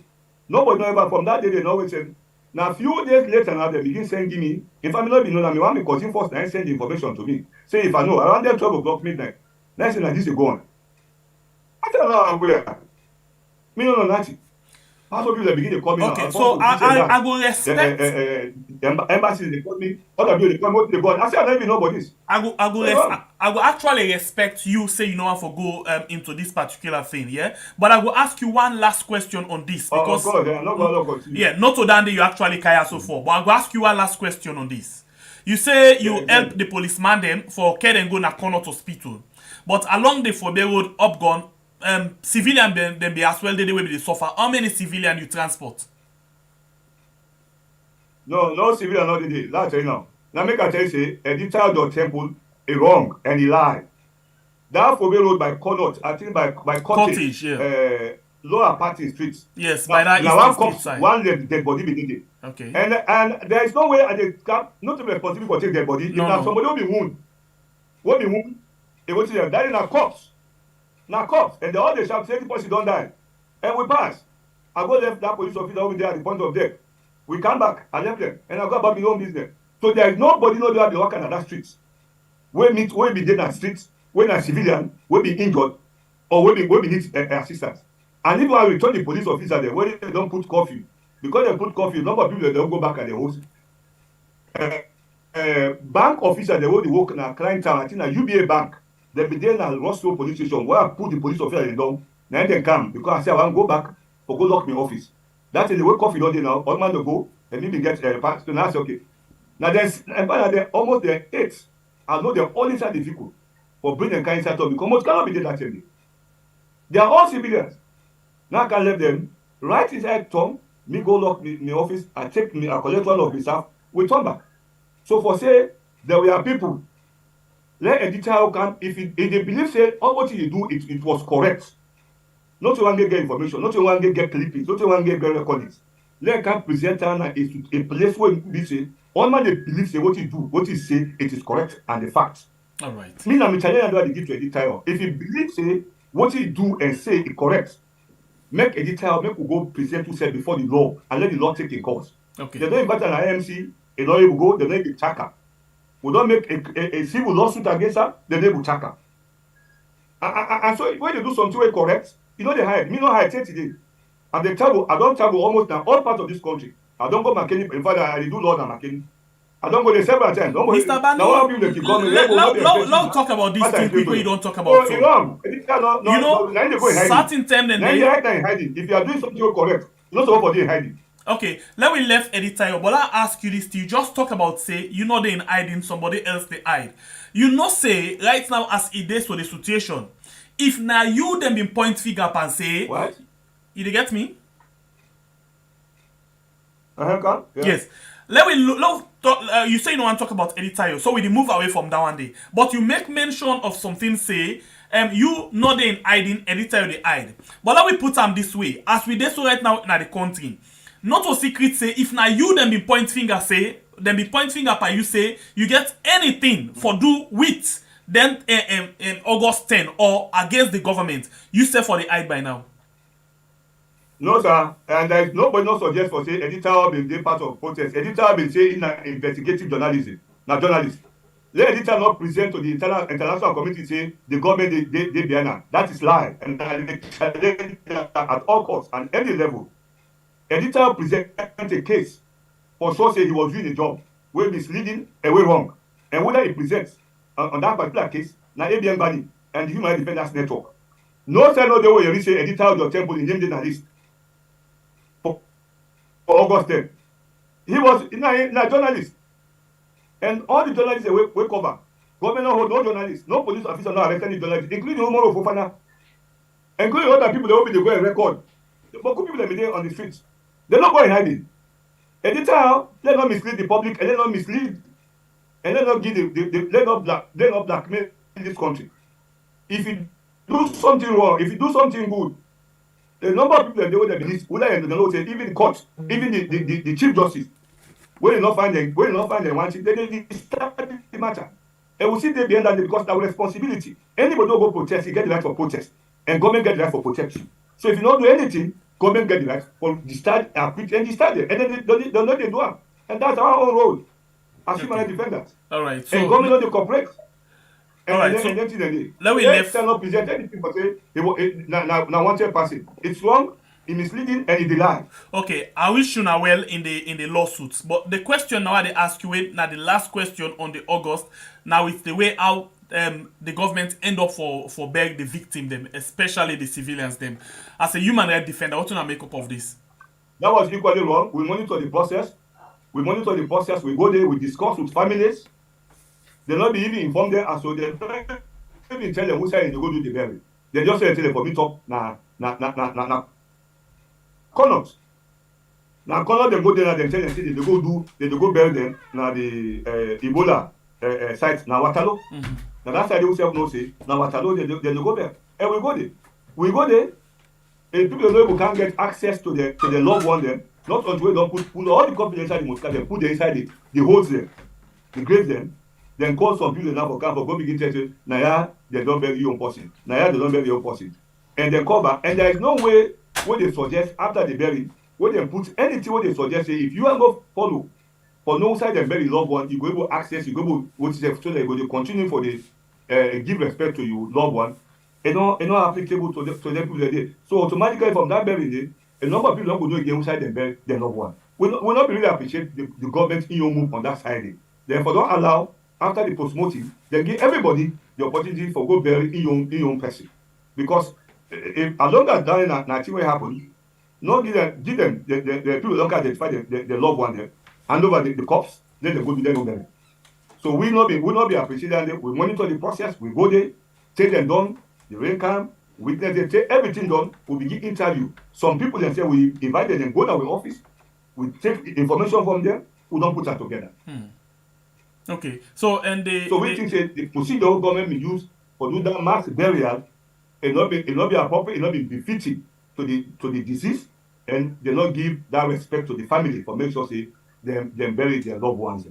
Nobody know about from that day they know it. Now a few days later now they begin sending me. If I'm not be known, I mean want me cousin first and send the information to me. Say if I know around them 12 o'clock midnight. Next thing like this you go on. I tell them where. Me no nothing. How people begin to call me okay, now. so I will respect. Embassies they call me. Other people they call me. What they go on. I say I don't even know about this. I will actually respect you say you know how to go into this particular thing, yeah. But I will ask you one last question on this because God, I'm not going to continue. yeah, not to that you actually care so for. But I will ask you one last question on this. You say you help the policeman them for care and go na corner to hospital, but along the Fobe road up gone. Civilian then be as well they will be suffer. How many civilian you transport? No civilian not the day. That's right now. Now make I tell you say editor temple is wrong and he lied. That Fobe road by Connaught, I think by Cottage, yeah. Lower Party Street. Yes, now, by that now eastern side. One dead body be there. Okay. And there is no way they can not to be responsible for take dead body. If now somebody will be wound, they will see them die in a corpse. Now cops and all the shout say the person don't die. And we pass. I go left that police officer over there at the point of death. We come back, I left them, and I go about my own business. So there is nobody know they be working at that streets. We be dead at streets, when a civilian, we be injured, or we need assistance. And even when we return the police officer there, when they don't put curfew, because they put curfew, number of people they don't go back at the house. Bank officer they only work in a client town, I think a UBA bank. They be there in Rossville police station where I put the police officer in down. Now they come because I say I want to go back or go lock my office. That is the way coffee don't do now. All man to go and maybe get parts. So now I say okay. Now there's almost the 8. I know they're all inside the vehicle for bringing kind inside because most cannot be there that day. They are all civilians. Now I can let them right inside Tom, me go lock my office, I take me, I collect one of the staff, we turn back. So for say there were people, let editor come if they believe say all what you do it was correct. Not one get information, not one get clippings, not one get recordings. Let can present a place where we say all man they believe say what you do, what you say, it is correct and the facts. All right. Me and Challenge do give to editor. If you believe say what you do and say is correct, make editor make we go present to say before the law and let the law take a course. Okay. They don't invite an IMC, a lawyer will go, they don't get tracker. We don't make a civil lawsuit against her, then they will tracker. And so when they do something way correct, you know they hide. Me no hide today. And they travel, I don't travel almost now all parts of this country. I don't go McKinney, in fact I do law than McKinney. I don't go there several times. Don't Mr. Gbanie, let's talk about these things people you don't talk about. Certain time then they hide in hiding. If you are doing something correct, you're not supposed to be hiding. Okay, let me left editor, but I ask you this, you just talk about say, you know they in hiding, somebody else they hide. You know say, right now as it is for the situation, if now you then been point figure up and say, what? You get me? Yeah. Yes. Let me you say you don't want to talk about editor, so we move away from that one day. But you make mention of something say, you know they in hiding, editor they hide. But let me put them this way, as we do so right now in the country. Not a secret say if now you then be point finger say then be point finger up and you say you get anything for do with then in August 10 or against the government, you say for the hide by now. No sir, and there is nobody not suggest for say editor be part of protest. Editor be say in investigative journalism, not journalist. Let editor not present to the international community say the government they behind her. That is lie and at all costs and any level. Editor present a case for sure say he was doing a job way misleading and way wrong. And whether he presents on that particular case, now Gbanie and the Human Rights Defenders Network. No say no the way you say editor of your temple in name journalist for August 10. He was a journalist. And all the journalists we cover. Government hold no journalists, no police officer no arrest any journalists, including Omar Fofana, including other people that will be the go and record. But good people that be there on the streets. They're not going hiding. Editor, let not mislead the public, and let not mislead, and let not give let not blackmail this country. If you do something wrong, if you do something good, the number of people that they will believe, even the court, even the chief justice, when you not find them one thing, they start the matter. And we see they behind that because our responsibility. Anybody who go protest, you get the right for protest, and government get the right for protection. So if you don't do anything, government get the right for the start and quit and start there. And then they know they do it. And that's our own role as human rights defenders. All right. So and government not cooperate. All right. So let me left. Cannot present anything but say now wanted person. It's wrong, it's misleading, and it's a lie. Okay, I wish you now well in the lawsuits. But the question now they ask you now the last question on the August. Now it's the way how the government end up for beg the victim them, especially the civilians them. As a human rights defender, what do you make up of this? That was equally wrong. We monitor the process. We go there, we discuss with families. They'll not be even informed there, and so they don't even tell them who side they go do the burial. They just say tell them for me talk Connaught. Now Connaught them go there and they tell them say they go bury them now the Ebola site now Waterloo. Now that side they will no say now Waterloo they go there. And we go there. And people don't know we can't get access to the loved one them. Not until we don't put all the company inside the mosque, them put them inside the holes them, the graves them, then call some people now for camp for go begin to say, Naya, they don't bury your own person. Naya, they don't bury your own person. And they cover, and there is no way where they suggest after they bury, when they put anything what they suggest, say if you are go follow for no side and very loved one, you go able access, you go able what is so they go to continue for the give respect to your loved one, and not applicable to them people there. So automatically from that very day, a number of people don't go do again side and bury their loved one. We not really appreciate the government in your move on that side. Therefore, don't allow after the post-mortem, then give everybody the opportunity for go bury in your own person. Because if as long as that nothing will happen, not give them the people don't identify the loved one there, hand over the cops, then they go to them bury. So we not be appreciating them. We monitor the process, we go there, take them down, the rain come, witness they take everything done, we begin interview. Some people then say we invite them and go to our office, we take the information from them, we don't put that together. Okay, so we think say the procedure government will use for do that mass burial, it not be appropriate, it not be befitting to the deceased, and they not give that respect to the family for make sure say them bury their loved ones.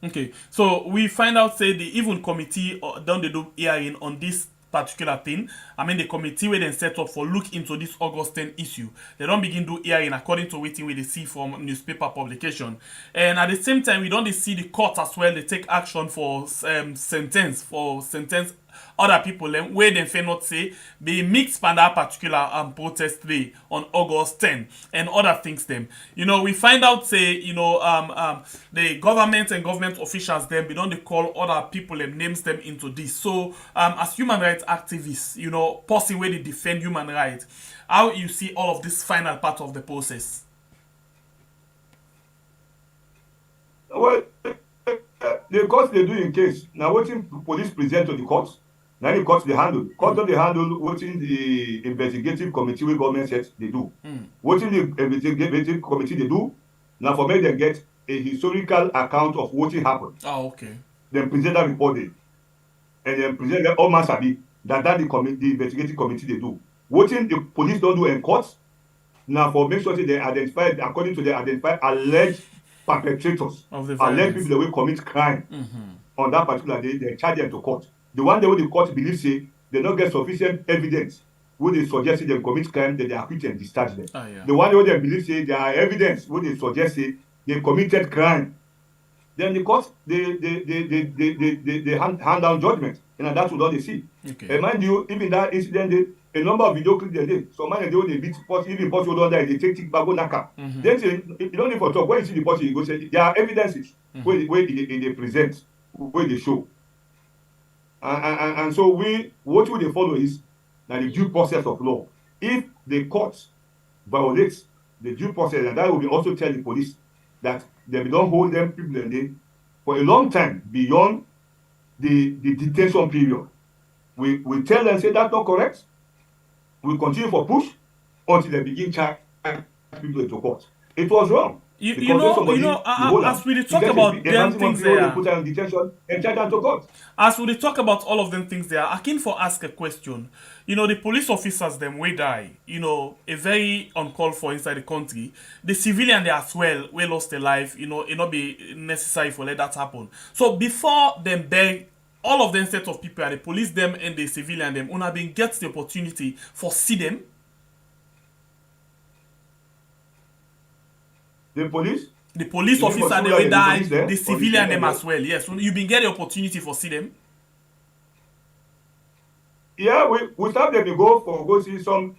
Okay, so we find out say the even committee done they do hearing on this particular thing. I mean the committee where they set up for look into this August 10 issue. They don't begin do hearing according to waiting we they see from newspaper publication. And at the same time we don't see the court as well. They take action for sentence other people where they fail not say they mix by that particular protest day on August 10 and other things them. You know, we find out say, you know, the government and government officials them, we don't call other people and names them into this. So as human rights activists, you know, person where they defend human rights, how you see all of this final part of the process? Well, the court they do in case now what police present to the court. Now the court they handle. Court don't they handle what in the investigative committee where government says they do. What in the investigative committee they do, now for me they get a historical account of what happened. Oh, okay. Then present that report there. And then present that all man sabi that the investigative committee they do. What in the police don't do in court, now for make sure they identify according to they identify alleged perpetrators, of the alleged people that will commit crime on that particular day, they charge them to court. The one day when the court believes say they don't get sufficient evidence when they suggest they commit crime, then they acquit and discharge them. The one day when they believe say there are evidence when they suggest say they committed crime, then the court they hand down judgment, and that's what they see. Okay. And mind you, even that incident, a number of video clips they did. So mind you, they beat even possible don't die, they take back go naka. Then say you don't need for talk. When you see the person, you go say there are evidences where they present, where they show. And so what we follow is that the due process of law. If the court violates the due process, and that will be also tell the police that they don't hold them people in there for a long time beyond the detention period. We tell them say that's not correct. We continue for push until they begin charge people into court. It was wrong. You know, as we talk about them things there, put them in detention and charge them to court. As we talk about all of them things there, I can for ask a question. You know, the police officers them way die. You know, a very uncalled for inside the country. The civilian they as well, we lost their life. You know, it not be necessary for let that happen. So before them beg. All of them set of people, the police them and the civilian them, una been gets the opportunity for see them. The police? The police officer they will die, the civilian them as well. Yes, you been get the opportunity for see them. Yeah, we start them to go see some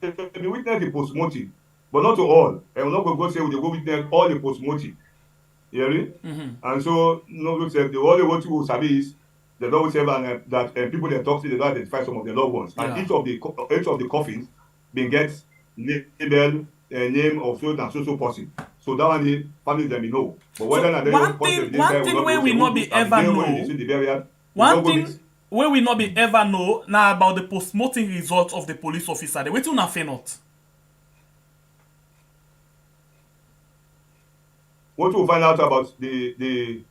we witness the post-mortem, but not to all. And we're not going to go say we go witness all the post-mortem. You know? And so no say the only what you will sabi is the Lord will say that people they talk to they don't identify some of the loved ones. And each of the coffins being gets label name of so and so person. So that one the family them know. But whether so one thing where we not be ever know. One thing where we not be ever know now about the post-mortem results of the police officer. They wait till nothing not. What we find out about the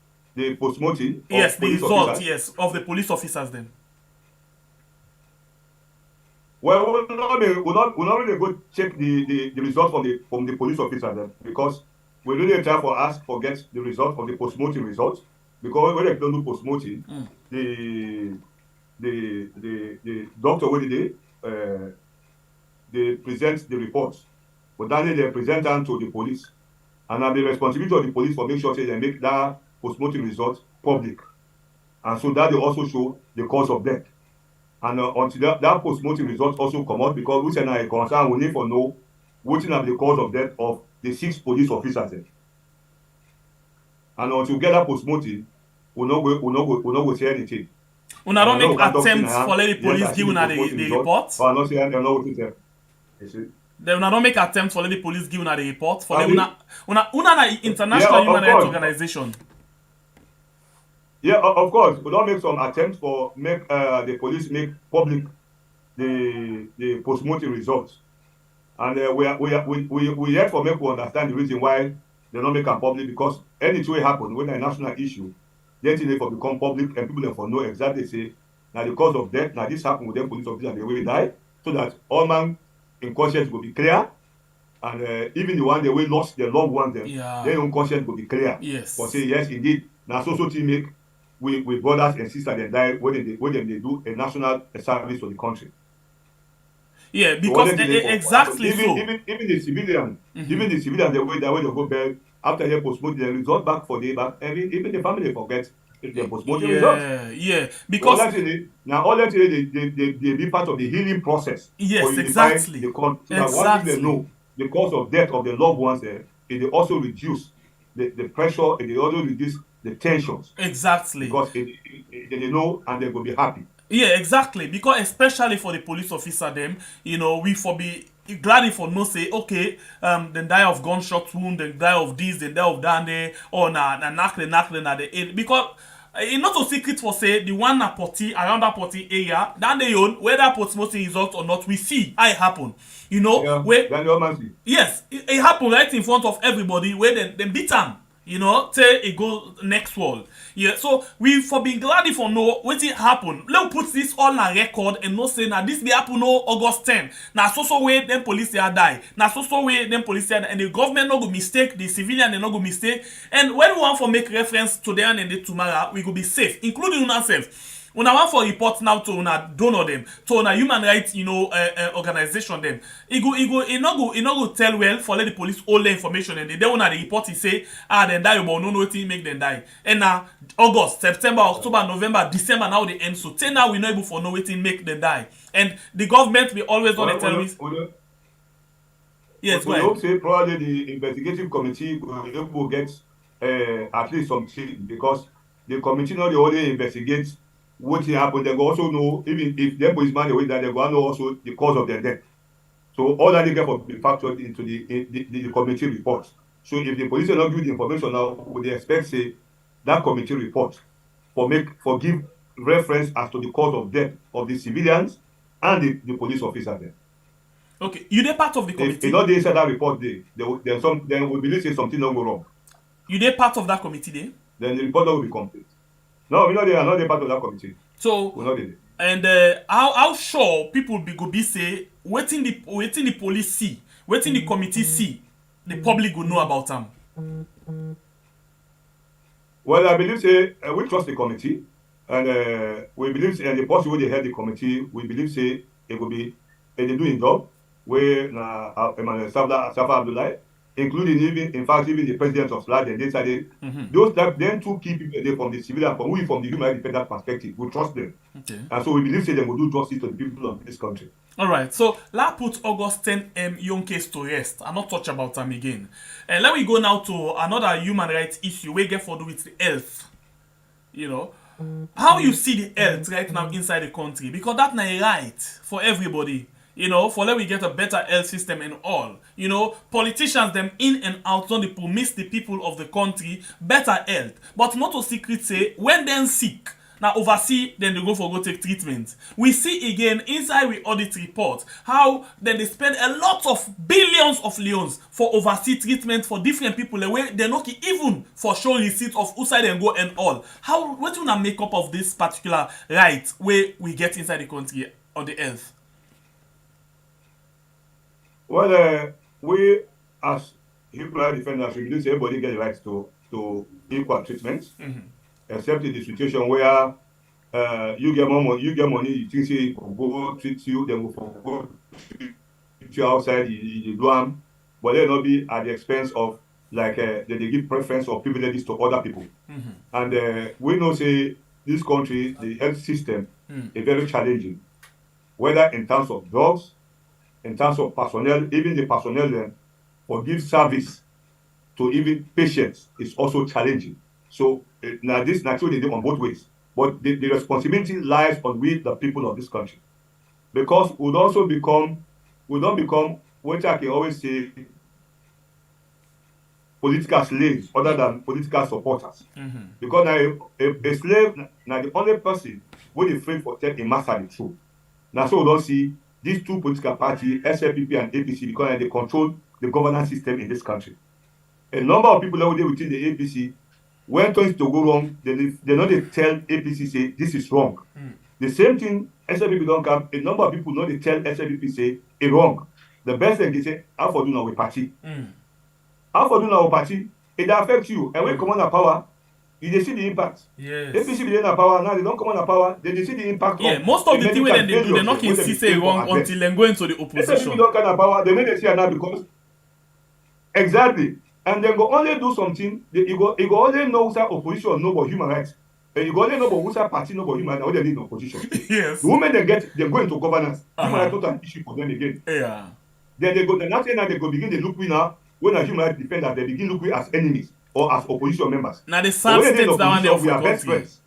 post-mortem? Yes, the result, yes, of the police officers then. Well, we'll not really go check the result from the police officer then, because we really try for us to get the result of the post-mortem results, because when they don't do post-mortem, the doctor what they present the reports but then they present them to the police. And the responsibility of the police for make sure they make that post-mortem result public. And so that they also show the cause of death. And until that post-mortem result also come out, because we say now a concern, we need to know what is the cause of death of the 6 police officers. And until get that post-mortem, we not go say anything. Una don't make attempts for let the police give una the report. But I'm not saying I'm not what it is. Then una don't make attempts for let the police give una the report. For una na international human rights organization. Yeah, of course. We don't make some attempts for make the police make public the post-mortem results. And we yet for make we understand the reason why they don't make them public, because anything will happen when a national issue, then they for become public and people for know exactly say now the cause of death, now this happened with them police officers, they will die, so that all man in conscience will be clear. And even the one they will lost their loved ones, their own conscience will be clear. Yes. For say yes, indeed, now so team make with brothers and sisters they die when they do a national service for the country. Yeah, because so exactly even the civilians, even the civilians, the way they go back after their post-mortem, they result back for day back. Even the family forget their post-mortem results. Yeah, because all that they be part of the healing process. Yes, exactly. The country. So that one thing they know, the cause of death of the loved ones, it also reduce the pressure, and they also reduce the tensions. Exactly. Because they know and they will be happy. Yeah, exactly. Because especially for the police officer, them, we for be glad if for no say, okay, then die of gunshot wound, then die of this, then die of that, or na the aid. Because it's not a secret for say the one na Poti around that Poti area, that they own whether post-mortem result or not, we see how it happen. Where yes, it happened right in front of everybody where they beat them. Say it go next world. Yeah, so we for being glad if for know what it happen. Let's put this all on record and not say now this be happen no August 10. Now so way them police they die. Now so way them police they and the government no go mistake, the civilian they no go mistake. And when we want for make reference to them and the tomorrow, we go be safe, including ourselves. When I want for report now to una donor them, to una human rights, organization them. It no go tell well for let the police all the information and then una the report is say then die but no nothing make them die. And now August, September, October, November, December now the end. So till now we not able for no waiting make them die. And the government will always don't tell me. Yes, we hope say probably the investigative committee will get at least something, because the committee not only investigate what happened, they go also know, even if the policeman they die, they go know also the cause of their death. So all that they get will be factored into the committee report. So if the police are not giving the information now, would they expect say that committee report for give reference as to the cause of death of the civilians and the police officer there. Okay, you they part of the committee. If not they said that report then we believe say something don't go wrong. You they part of that committee there? Then the report will be complete. No, we are not part of that committee. So we're not there. And how sure people go be say waiting the police see, waiting the committee see, the public will know about them. Well, I believe say we trust the committee, and we believe say, and the person who they head the committee, we believe say it will be they doing job where Emmanuel Safa Abdullahi, including even the president of SLAD, and they said those then two key people they from the civilian, from the human defender perspective, we trust them. Okay. And so we believe say they will do justice to the people of this country. Alright, so let's put August 10 young case to rest and not touch about them again. And let me go now to another human rights issue we get for do with the health. How you see the health right now inside the country, because that's not right for everybody. For let we get a better health system and all. Politicians them in and out don't they promise the people of the country better health. But not a secret say when they're sick, now oversee then they go take treatment. We see again inside we audit report how then they spend a lot of billions of leons for oversee treatment for different people where they not even for show receipt of who side and go and all. What you make up of this particular right where we get inside the country on the health? Well, we as human rights defenders, we believe everybody get the right to equal treatment, except in the situation where you get money, you think say go treat you, then will go treat you outside, you do harm. but let it not be at the expense of like they give preference or privileges to other people. And we know say this country, the health system is very challenging, whether in terms of drugs, in terms of personnel, even the personnel then for give service to even patients is also challenging. So now this naturally they do on both ways, but the responsibility lies on we the people of this country, because we don't become what I can always say political slaves other than political supporters. Because now a slave now the only person who is free for take a master the truth. Now so we don't see these two political parties, SLPP and APC, because they control the governance system in this country. A number of people that were within the APC, when things to go wrong, they know they tell APC say this is wrong. The same thing SLPP don't come. A number of people know they tell SLPP say it's wrong. The best thing they say, how for do now with party? How for do now with party? It affects you. And when come on the power, you see the impact. Yes. APC be in the power now, they don't come on the power, then they see the impact. Yeah, most of the things when they do, they're not can see say wrong until they go into the opposition. SLPP don't come on the power, they make they see now because exactly. And then go only do something, you go only know who's opposition, no but human rights. And you go only know but who's party, no but human rights, all they need no opposition. Yes. The moment they go into governance, human rights not an issue for them again. Yeah. Then they go, the next thing they go begin to look we now, when a human rights defender, they begin to look we as enemies or as opposition members. Now the sad states that one they we are best friends.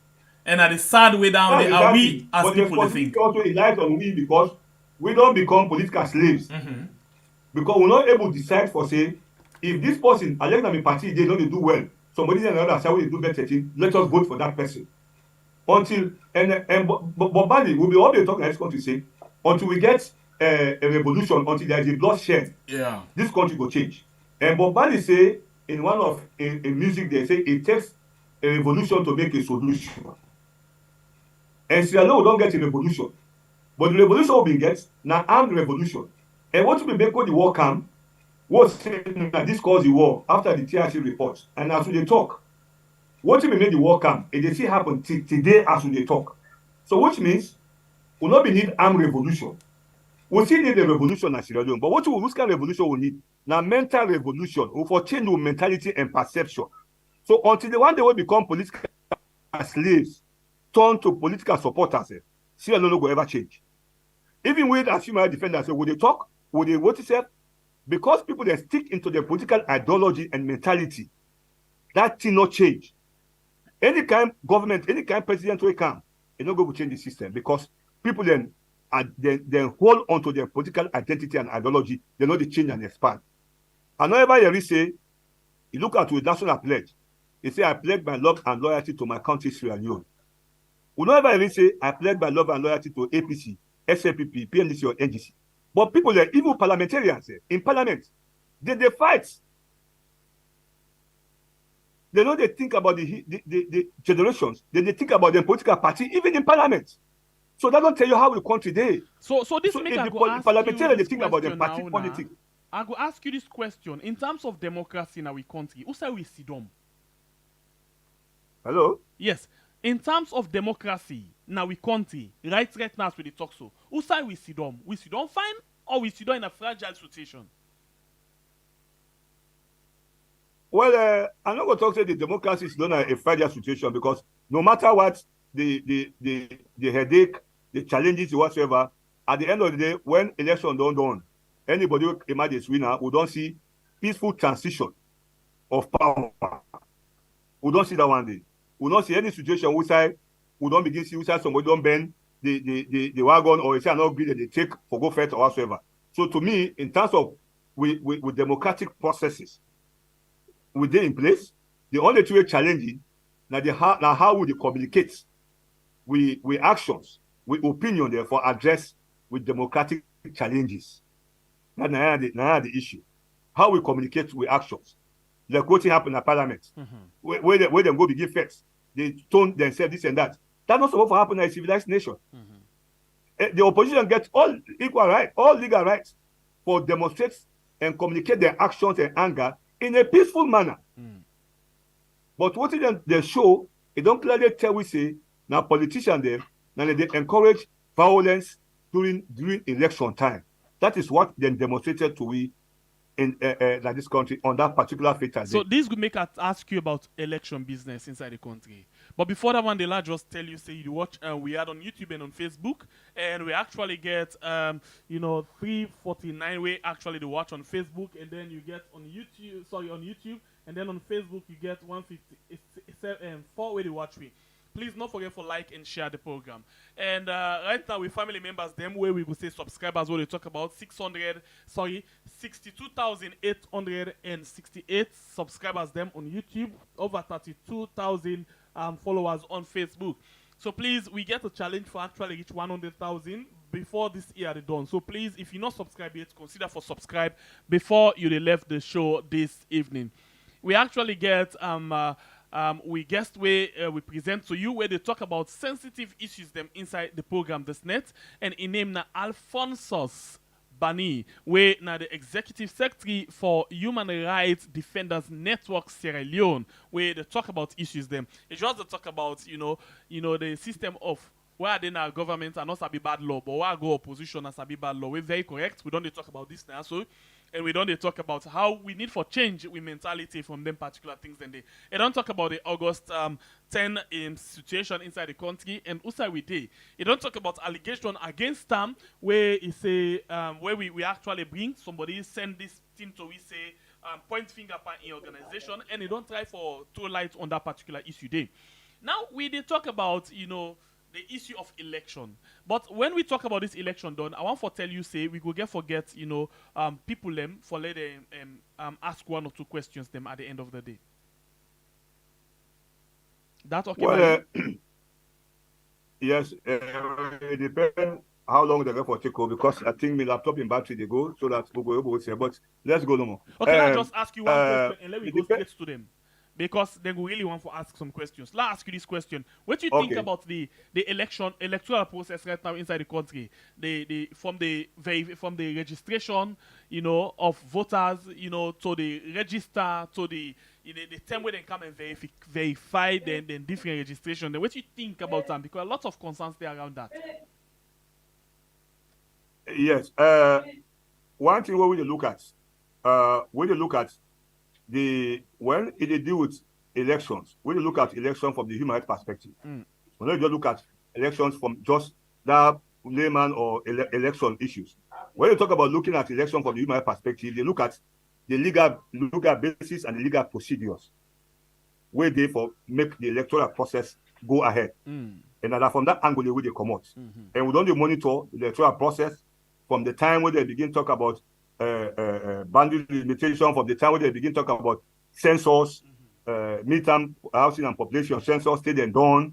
And at the sad way down there, are we as but people the think? also relies on we because we don't become political slaves. Because we're not able to decide for say, if this person, I like party, they don't do well. Somebody on the other side will do better thing. Let us vote for that person. Until but badly, we'll be all be talking in this country say until we get a revolution, until there is a bloodshed. Yeah. This country will change. And Bob Marley say in one of in music they say it takes a revolution to make a solution. And Sierra Leone don't get a revolution, but the revolution we get now armed revolution. And what we make when the war come. What saying that this caused the war after the TRC report, and as we talk, what we made the war come, it still happen today as we talk. So which means we not be need armed revolution. We still need a revolution as Sierra Leone, but what kind of revolution we need? Now mental revolution, we for change our mentality and perception. So until the one day we become political slaves, turn to political supporters, Sierra Leone will ever change. Even with as human defenders, would they talk? Would they what say? Because people they stick into their political ideology and mentality, that thing not change. Any kind government, any kind president will come, it's not going to change the system because people then hold onto their political identity and ideology, they know they change and expand. And whenever you say, you look at the national pledge, you say, I pledge my love and loyalty to my country, Sierra Leone. Whenever you say, I pledge my love and loyalty to APC, SLPP, PMDC, or NGC. But people, they're even parliamentarians in parliament. They fight. They know they think about the generations. They think about the political party, even in parliament. So that don't tell you how the country they. So this make I go ask parliamentarians, you they think about the party now, politics. I go ask you this question. In terms of democracy in our country, who say we sit down? Hello? Yes. In terms of democracy, now we country, right now as we talk so, who say we sit down? We sit down fine or we sit down in a fragile situation? Well, I'm not going to talk say the democracy is not a fragile situation because no matter what the headache, the challenges, whatsoever, at the end of the day, when election don't done, anybody who emerges winner, we don't see peaceful transition of power. We don't see that one day. We don't see any situation where we don't begin to see where somebody don't bend the wagon or say not agree that they take for go first or whatsoever. So to me, in terms of with democratic processes, we they in place, the only two way challenging now how would you communicate with actions, with opinion therefore address with democratic challenges. That's the issue. How we communicate with actions. Like what happened at Parliament, where they go begin first. They tone themselves this and that. That's not supposed to happen in a civilized nation. The opposition gets all equal rights, all legal rights for demonstrate and communicate their actions and anger in a peaceful manner. But what they show, it don't clearly tell we say, now politicians there, now they encourage violence during election time. That is what they demonstrated to we in like this country on that particular fatal So day. this would make us ask you about election business inside the country. But before that one, they'll just tell you, say you watch, we are on YouTube and on Facebook, and we actually get, 349 way actually to watch on Facebook, and then you get on YouTube, and then on Facebook you get 154 way to watch me. Please don't forget for like and share the program. And right now with family members, them where we will say subscribers, what they talk about 62,868 subscribers them on YouTube, over 32,000 followers on Facebook. So please, we get a challenge for actually reach 100,000 before this year is done. So please, if you're not subscribed yet, consider for subscribe before you left the show this evening. We actually get we guest where we present to you where they talk about sensitive issues them inside the program this net, and in name na Alphonsus Gbanie, where now the executive secretary for Human Rights Defenders Network Sierra Leone, where they talk about issues them. It's just to talk about the system of where they now government and not sabi bad law, but where go opposition and sabi bad law. We're very correct. We don't dey talk about this now, so. And we don't talk about how we need for change with mentality from them particular things. Then they don't talk about the August 10 situation inside the country and also we did. It don't talk about allegation against them where it's a where we actually bring somebody send this thing to we say point finger upon in organization, and they don't try for throw light on that particular issue there. Now we did talk about the issue of election. But when we talk about this election done, I want to tell you, say, we go forget, people them for let them ask one or two questions them at the end of the day. That okay? Well, yes, it depends how long they're going to take over, because I think my laptop in battery they go, so that we'll be able to say, but let's go no more. Okay, I'll just ask you one question and let me go straight to them. Because they really want to ask some questions. Let's ask you this question. What do you think about the electoral process right now inside the country? From the registration, of voters, to the register, to the time where they come and verify then different registration. Then what do you think about them? Because a lot of concerns there around that. Yes. One thing we look at, when it deal with elections, when you look at elections from the human rights perspective, when you just look at elections from just that layman or election issues. When you talk about looking at election from the human rights perspective, they look at the legal basis and the legal procedures where they for make the electoral process go ahead. And that from that angle, they come out. And we don't monitor the electoral process from the time when they begin talk about boundary limitation, from the time when they begin talk about census, midterm housing and population census, state and done,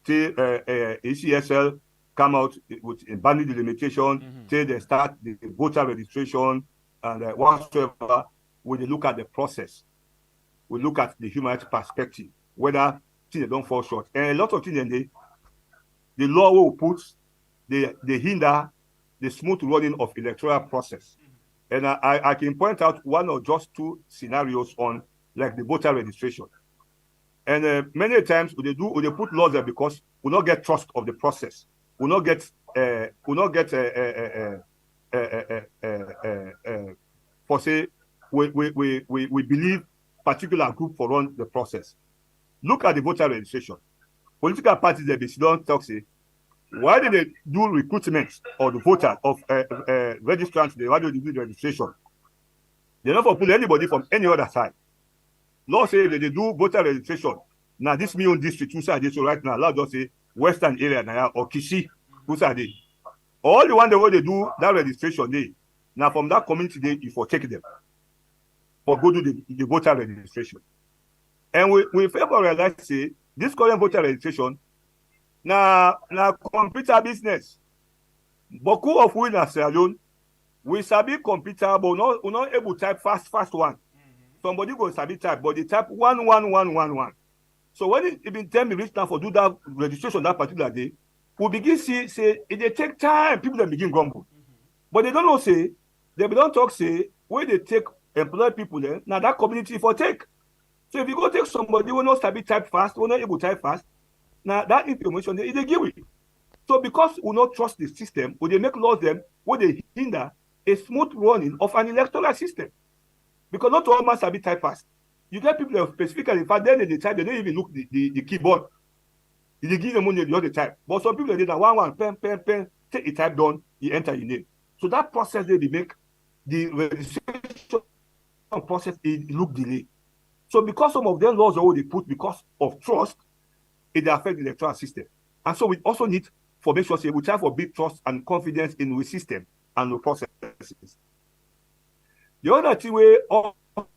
till ACSL come out with a boundary limitation, till they start the voter registration, and whatsoever, when they look at the process, we look at the human rights perspective, whether things don't fall short. And a lot of things, the law will put, they hinder the smooth running of electoral process. And I can point out one or just two scenarios on like the voter registration. And many times they put laws there because we not get trust of the process. We not get for say we believe particular group for run the process. Look at the voter registration. Political parties they don't talk say, why did they do recruitment of the voters, of registrants? Why do they do the registration? They don't put anybody from any other side. Law say that they do voter registration. Now this me own district, who say so right now, law just say Western area now or Kishi, who say they. All the one the way they do that registration day. Now from that community day, you for take them. For go do the voter registration. And we favor realize say this current voter registration na computer business. Beaucoup of we na Sierra Leone, we sabi computer, but we not able to type fast one. Somebody go sabi type, but they type 11111. So when it been 10 minutes now for do that registration that particular day, we begin say it they take time. People then begin grumble, but they don't know say they don't talk say where they take employ people there. Now that community for take. So if you go take somebody who not sabi type fast, who not able to type fast. Now that information they give it. So because we not trust the system, we they make laws them where they hinder a smooth running of an electoral system. Because not all must be typecast. You get people that specifically, in fact, then they type, they don't even look the keyboard. They give them money, they don't type. But some people, they do one, pen, take the type done, you enter your name. So that process, they make the registration process, it look delayed. So because some of them laws are already put because of trust, it affects the electoral system. And so we also need for make sure we try for big trust and confidence in the system and the processes. The other thing we also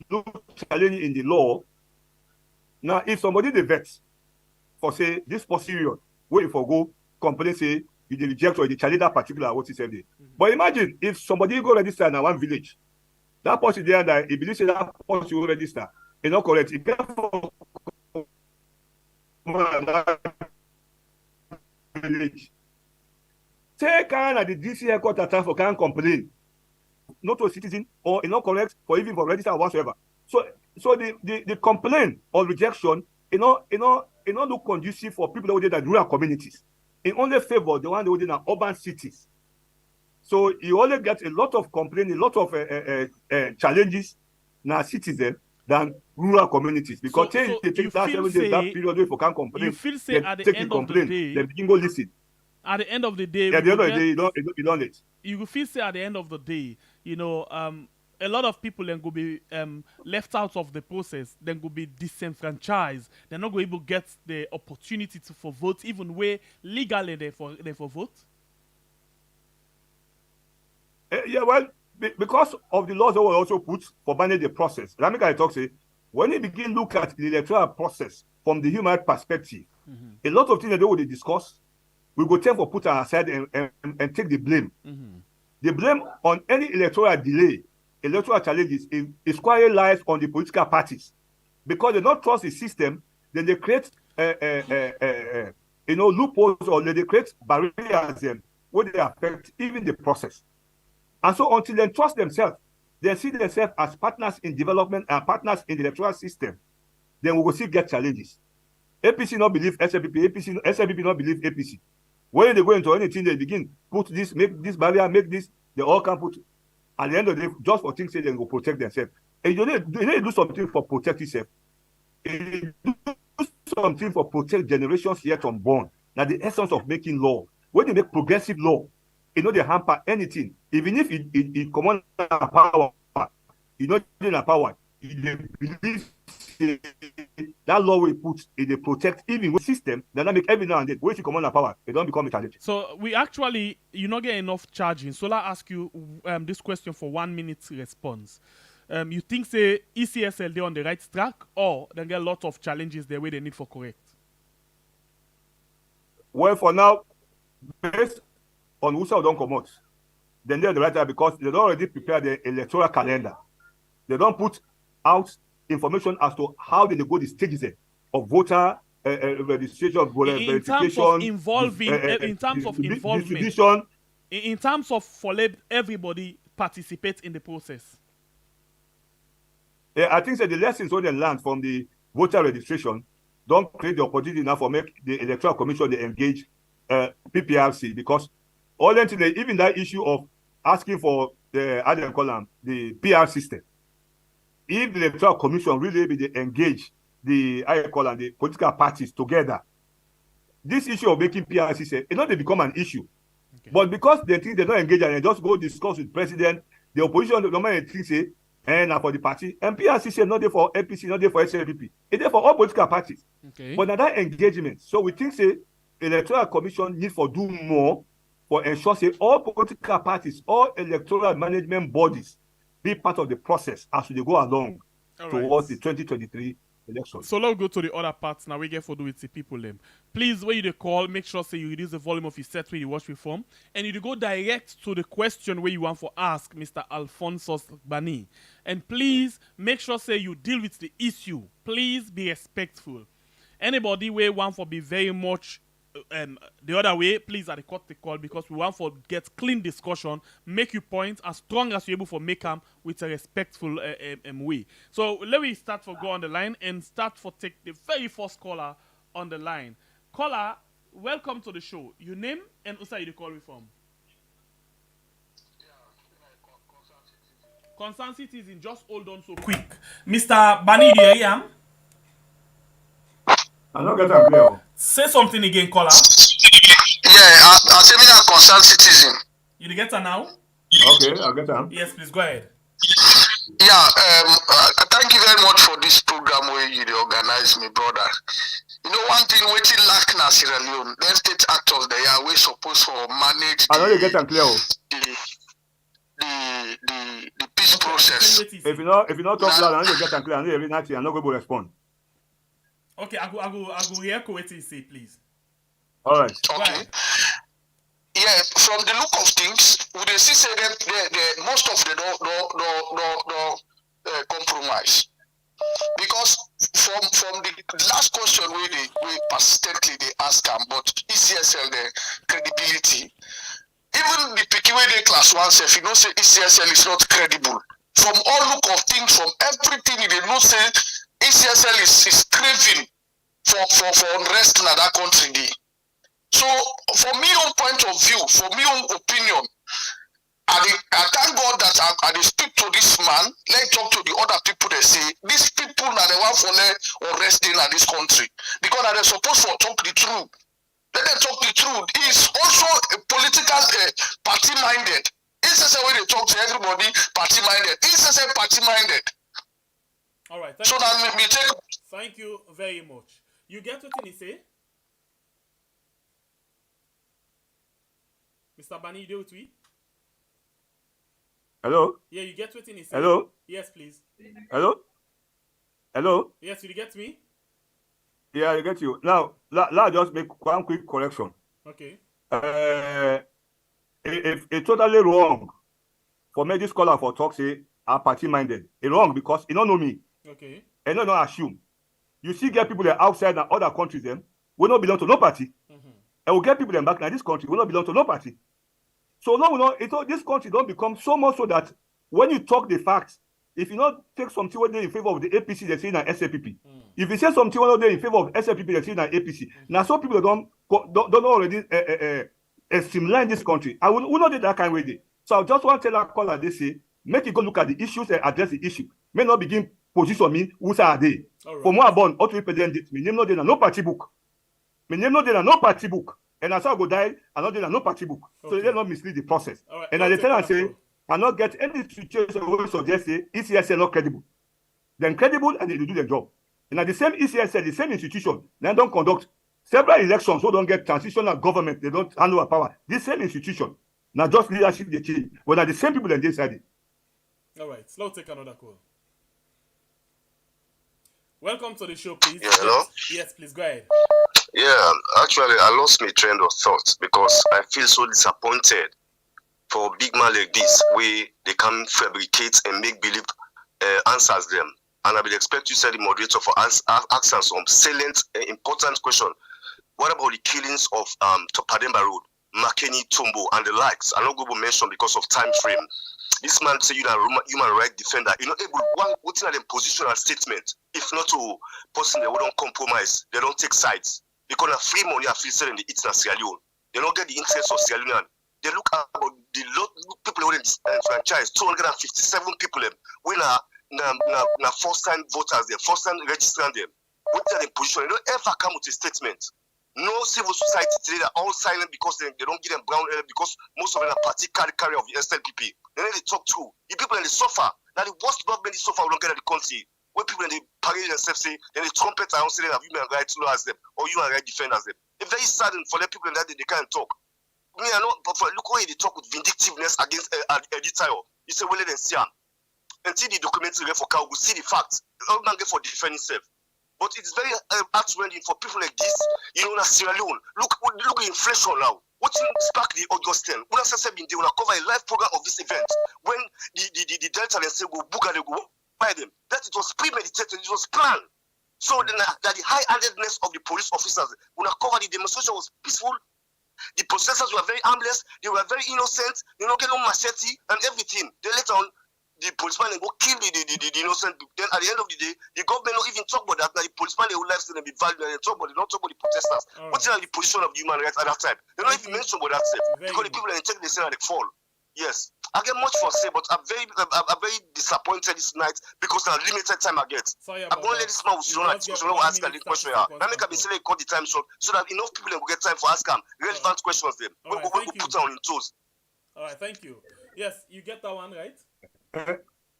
look challenging in the law. Now, if somebody the vets for say this period, where for go complain say you reject or you challenge that particular what he said. But imagine if somebody go register in one village, that person there that he believes that person will register, it's not correct. If therefore village, take kind of the DC headquarters for can complain, not to a citizen or not correct for even for register or whatsoever. So the complaint or rejection, not look conducive for people that are in rural communities. It only favor the one that are in urban cities. So you only get a lot of complaints, a lot of challenges now citizens than rural communities. Because they take that 7 days, that period where for can complain. You feel say at the end of the day, they begin go listen. At the end of the day, at the end of the day, you don't let. You feel say at the end of the day, a lot of people then go be left out of the process, then go be disenfranchised. They're not going to get the opportunity to for vote, even where legally they for vote. Yeah, well, because of the laws that were also put for banning the process. Ramika talks say when you begin look at the electoral process from the human perspective, a lot of things that they will discuss, we go tend for put aside and take the blame. The blame on any electoral delay, electoral challenges is quite lies on the political parties because they don't trust the system. Then they create loopholes or they create barriers where they affect even the process. And so until they trust themselves, they see themselves as partners in development and partners in the electoral system, then we will still get challenges. APC not believe SLPP, SLPP not believe APC. When they go into anything, they begin put this, make this barrier, make this, they all can put at the end of the day, just for things say they will protect themselves. And you need to do something for protect yourself. You do something for protect generations yet unborn. Now the essence of making law. When they make progressive law, they hamper anything. Even if it command power, not in a power, they believe that law will put they protect even with system that make every now and then when you command power, they don't become a challenge. So we actually not get enough charging. So I'll ask you this question for 1 minute response. You think say ECSL they on the right track or they get a lot of challenges there where they need for correct? Well, for now, based on who don't come out, then they're the right track because they don't already prepare the electoral calendar. They don't put out information as to how they go the stages of voter registration, verification, in terms of involvement, in terms of for let everybody participate in the process. I think that the lessons what they learned from the voter registration don't create the opportunity now for make the electoral commission they engage PPRC because all that even that issue of asking for the PR system. If the electoral commission really be engage the political parties together, this issue of making PRC it not they become an issue. Okay. But because they think they don't engage and they just go discuss with president, the opposition normally think say, and for the party, and PRC not there for APC, not there for SLPP. It's there for all political parties. Okay. But now that engagement, so we think say electoral commission need for do more for ensure say all political parties, all electoral management bodies be part of the process as they go along towards the 2023 election. So let's go to the other parts now. We get for do with the people them. Please, when you call, make sure say you reduce the volume of your set where you watch reform, and you go direct to the question where you want for ask Mr. Alphonsus Gbanie. And please make sure say you deal with the issue. Please be respectful. Anybody where want for be very much the other way, please at the cut the call because we want for get clean discussion, make you point as strong as you're able for make them with a respectful way. So let me start for go on the line and start for take the very first caller on the line. Caller, welcome to the show. Your name and also you call me from. Concerned citizen, just hold on so Quick. Mr. Gbanie, there I am. I'm not getting clear. Say something again, caller. Yeah, I say me a concerned citizen. You get her now? Okay, I'll get them. Yes, please go ahead. Yeah, thank you very much for this program where you organize me, brother. You know one thing waiting lack na Sierra Leone. Then state actors they are we supposed to manage I know you get them clear. the peace process. If you not talk loud, I know you get them clear. I know every night I'm not going to respond. Okay, I go hear what you say, please. All right. Okay. Yeah, from the look of things, we dey see say them most of them don't compromise. Because from the last question we persistently they ask them about ECSL the credibility. Even the picky way they class one self, you know say ECSL is not credible. From all look of things, from everything they know say ECSL is craving for unrest in that country. So for me own point of view, for me own opinion, I thank God that I speak to this man. Let talk to the other people. They say these people now they want for arresting in this country because they're supposed to talk the truth. Let them talk the truth. He's also a political party minded. It's the way they talk to everybody party minded. It's the party minded. All right. So that me take. Thank you very much. You get what he say? Mr. Gbanie, you deal with me? Hello? Yeah, you get what he say? Hello? Yes, please. Hello? Hello? Yes, you get me? Yeah, I get you. Now, let just make one quick correction. Okay. It's totally wrong for me, this scholar for talk say are party minded. It's wrong because you don't know me. Okay. And don't assume. You see, get people that outside and other countries, them will not belong to no party. And we get people them back in this country will not belong to no party. So no, this country don't become so much so that when you talk the facts, if you not take something when they're in favor of the APC, they say in SLPP. If you say something when they're in favor of SLPP, they say in APC. Now some people don't already streamline this country. I will not do that kind of way. So I just want to tell that caller they say, make you go look at the issues and address the issue. May not begin position me who are they. Right. For more born, how to represent it. Me name not there no party book. Me name not there no party book. And as I go die, I not there no party book. Okay. So they not mislead the process. Right. And as they tell and say, I not get any situation where suggest say ECSL not credible. They're credible and they do their job. And at the same ECSL, the same institution, they don't conduct several elections, so don't get transitional government, they don't handle our power. This same institution, now just leadership they change. But are the same people that they decided. All right, so let's take another call. Welcome to the show, please. Yeah, hello? Yes, please go ahead. Yeah, actually, I lost my train of thought because I feel so disappointed for a big man like this, where they can fabricate and make believe answers them. And I will expect you, say the moderator, for answer some salient, important question. What about the killings of Topademba Road, Makeni, Tombo, and the likes? I'm not going to mention because of time frame. This man say you are a human rights defender. You know, what's in a positional statement? If not to person they wouldn't compromise, they don't take sides. Because of free money are free in the Eastern Sierra Leone. They don't get the interest of Sierra Leone. They look at about the people who in this franchise, 257 people when na first-time voters there, first-time registering them. What are they in position? They don't ever come with a statement. No civil society today, they're all silent because they don't give them brown air because most of them are party carrier of the SLPP. Then they talk through. The people in the suffer. Now the worst government is suffer we don't get at the country. When people in the parade themselves say, then the trumpet around say they have human rights lawyers them or human rights defenders them. It's very saddened for the people in that they can't talk. Me, I know, but look how they talk with vindictiveness against editor. You say, well, let them see him. Until the documentary for Cow, we see the facts. All man get for defending himself. But it's very heartrending for people like this, you know, in Sierra Leone. Look at inflation now. What sparked the August 10? When I said they will cover a live program of this event. When the Delta and say go book and they go buy them. That it was premeditated, it was planned. So then that the high-handedness of the police officers, when I covered the demonstration was peaceful. The protesters were very harmless, they were very innocent, they don't get no machete and everything. Then later on, the policeman will go kill the innocent. Then at the end of the day, the government don't even talk about that. Now the policeman they will lives to be valued and they talk about they don't talk about the protesters. Right. What's the position of the human rights at that time? They don't even mention about that stuff. Because the people that take the say and they fall. Yes, I get much for say, but I'm very disappointed this night because of the limited time I get. Sorry I'm about going to let that. this man You just get 1 ask a minute, question 30 here. seconds I make a be say cut the time short so that enough people will get time for ask them relevant questions them. All right, We thank you. put on in toes. All right, thank you. Yes, you get that one right.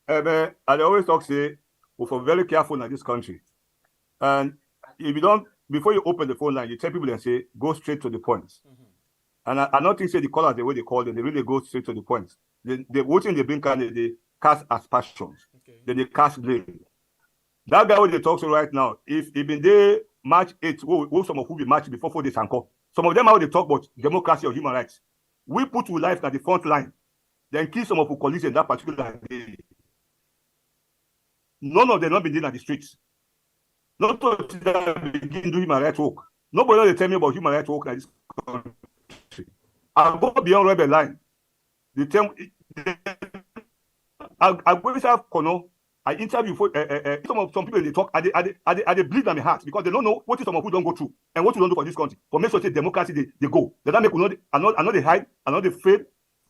I always talk say we're very careful in this country, and if you don't, before you open the phone line, you tell people and say go straight to the point. And I don't think say the callers the way they call them, they really go straight to the point. They what they bring they cast aspersions, then they cast blame. That guy who they talk to right now, if been there March 8th, who some of who be march before 4 days and call. Some of them how they talk about democracy or human rights. We put to life at the front line, then kill some of our colleagues in that particular day. None of them not been there in the streets. Not to begin doing human rights work. Nobody they tell me about human rights work in this country. I go beyond rebel line. They tell me, I go inside Kono. I interview for some people they talk. They bleed on my heart because they don't know what is some of who don't go through and what you don't do for this country. For make sure say democracy they go. They don't make I know they hide. I know they fail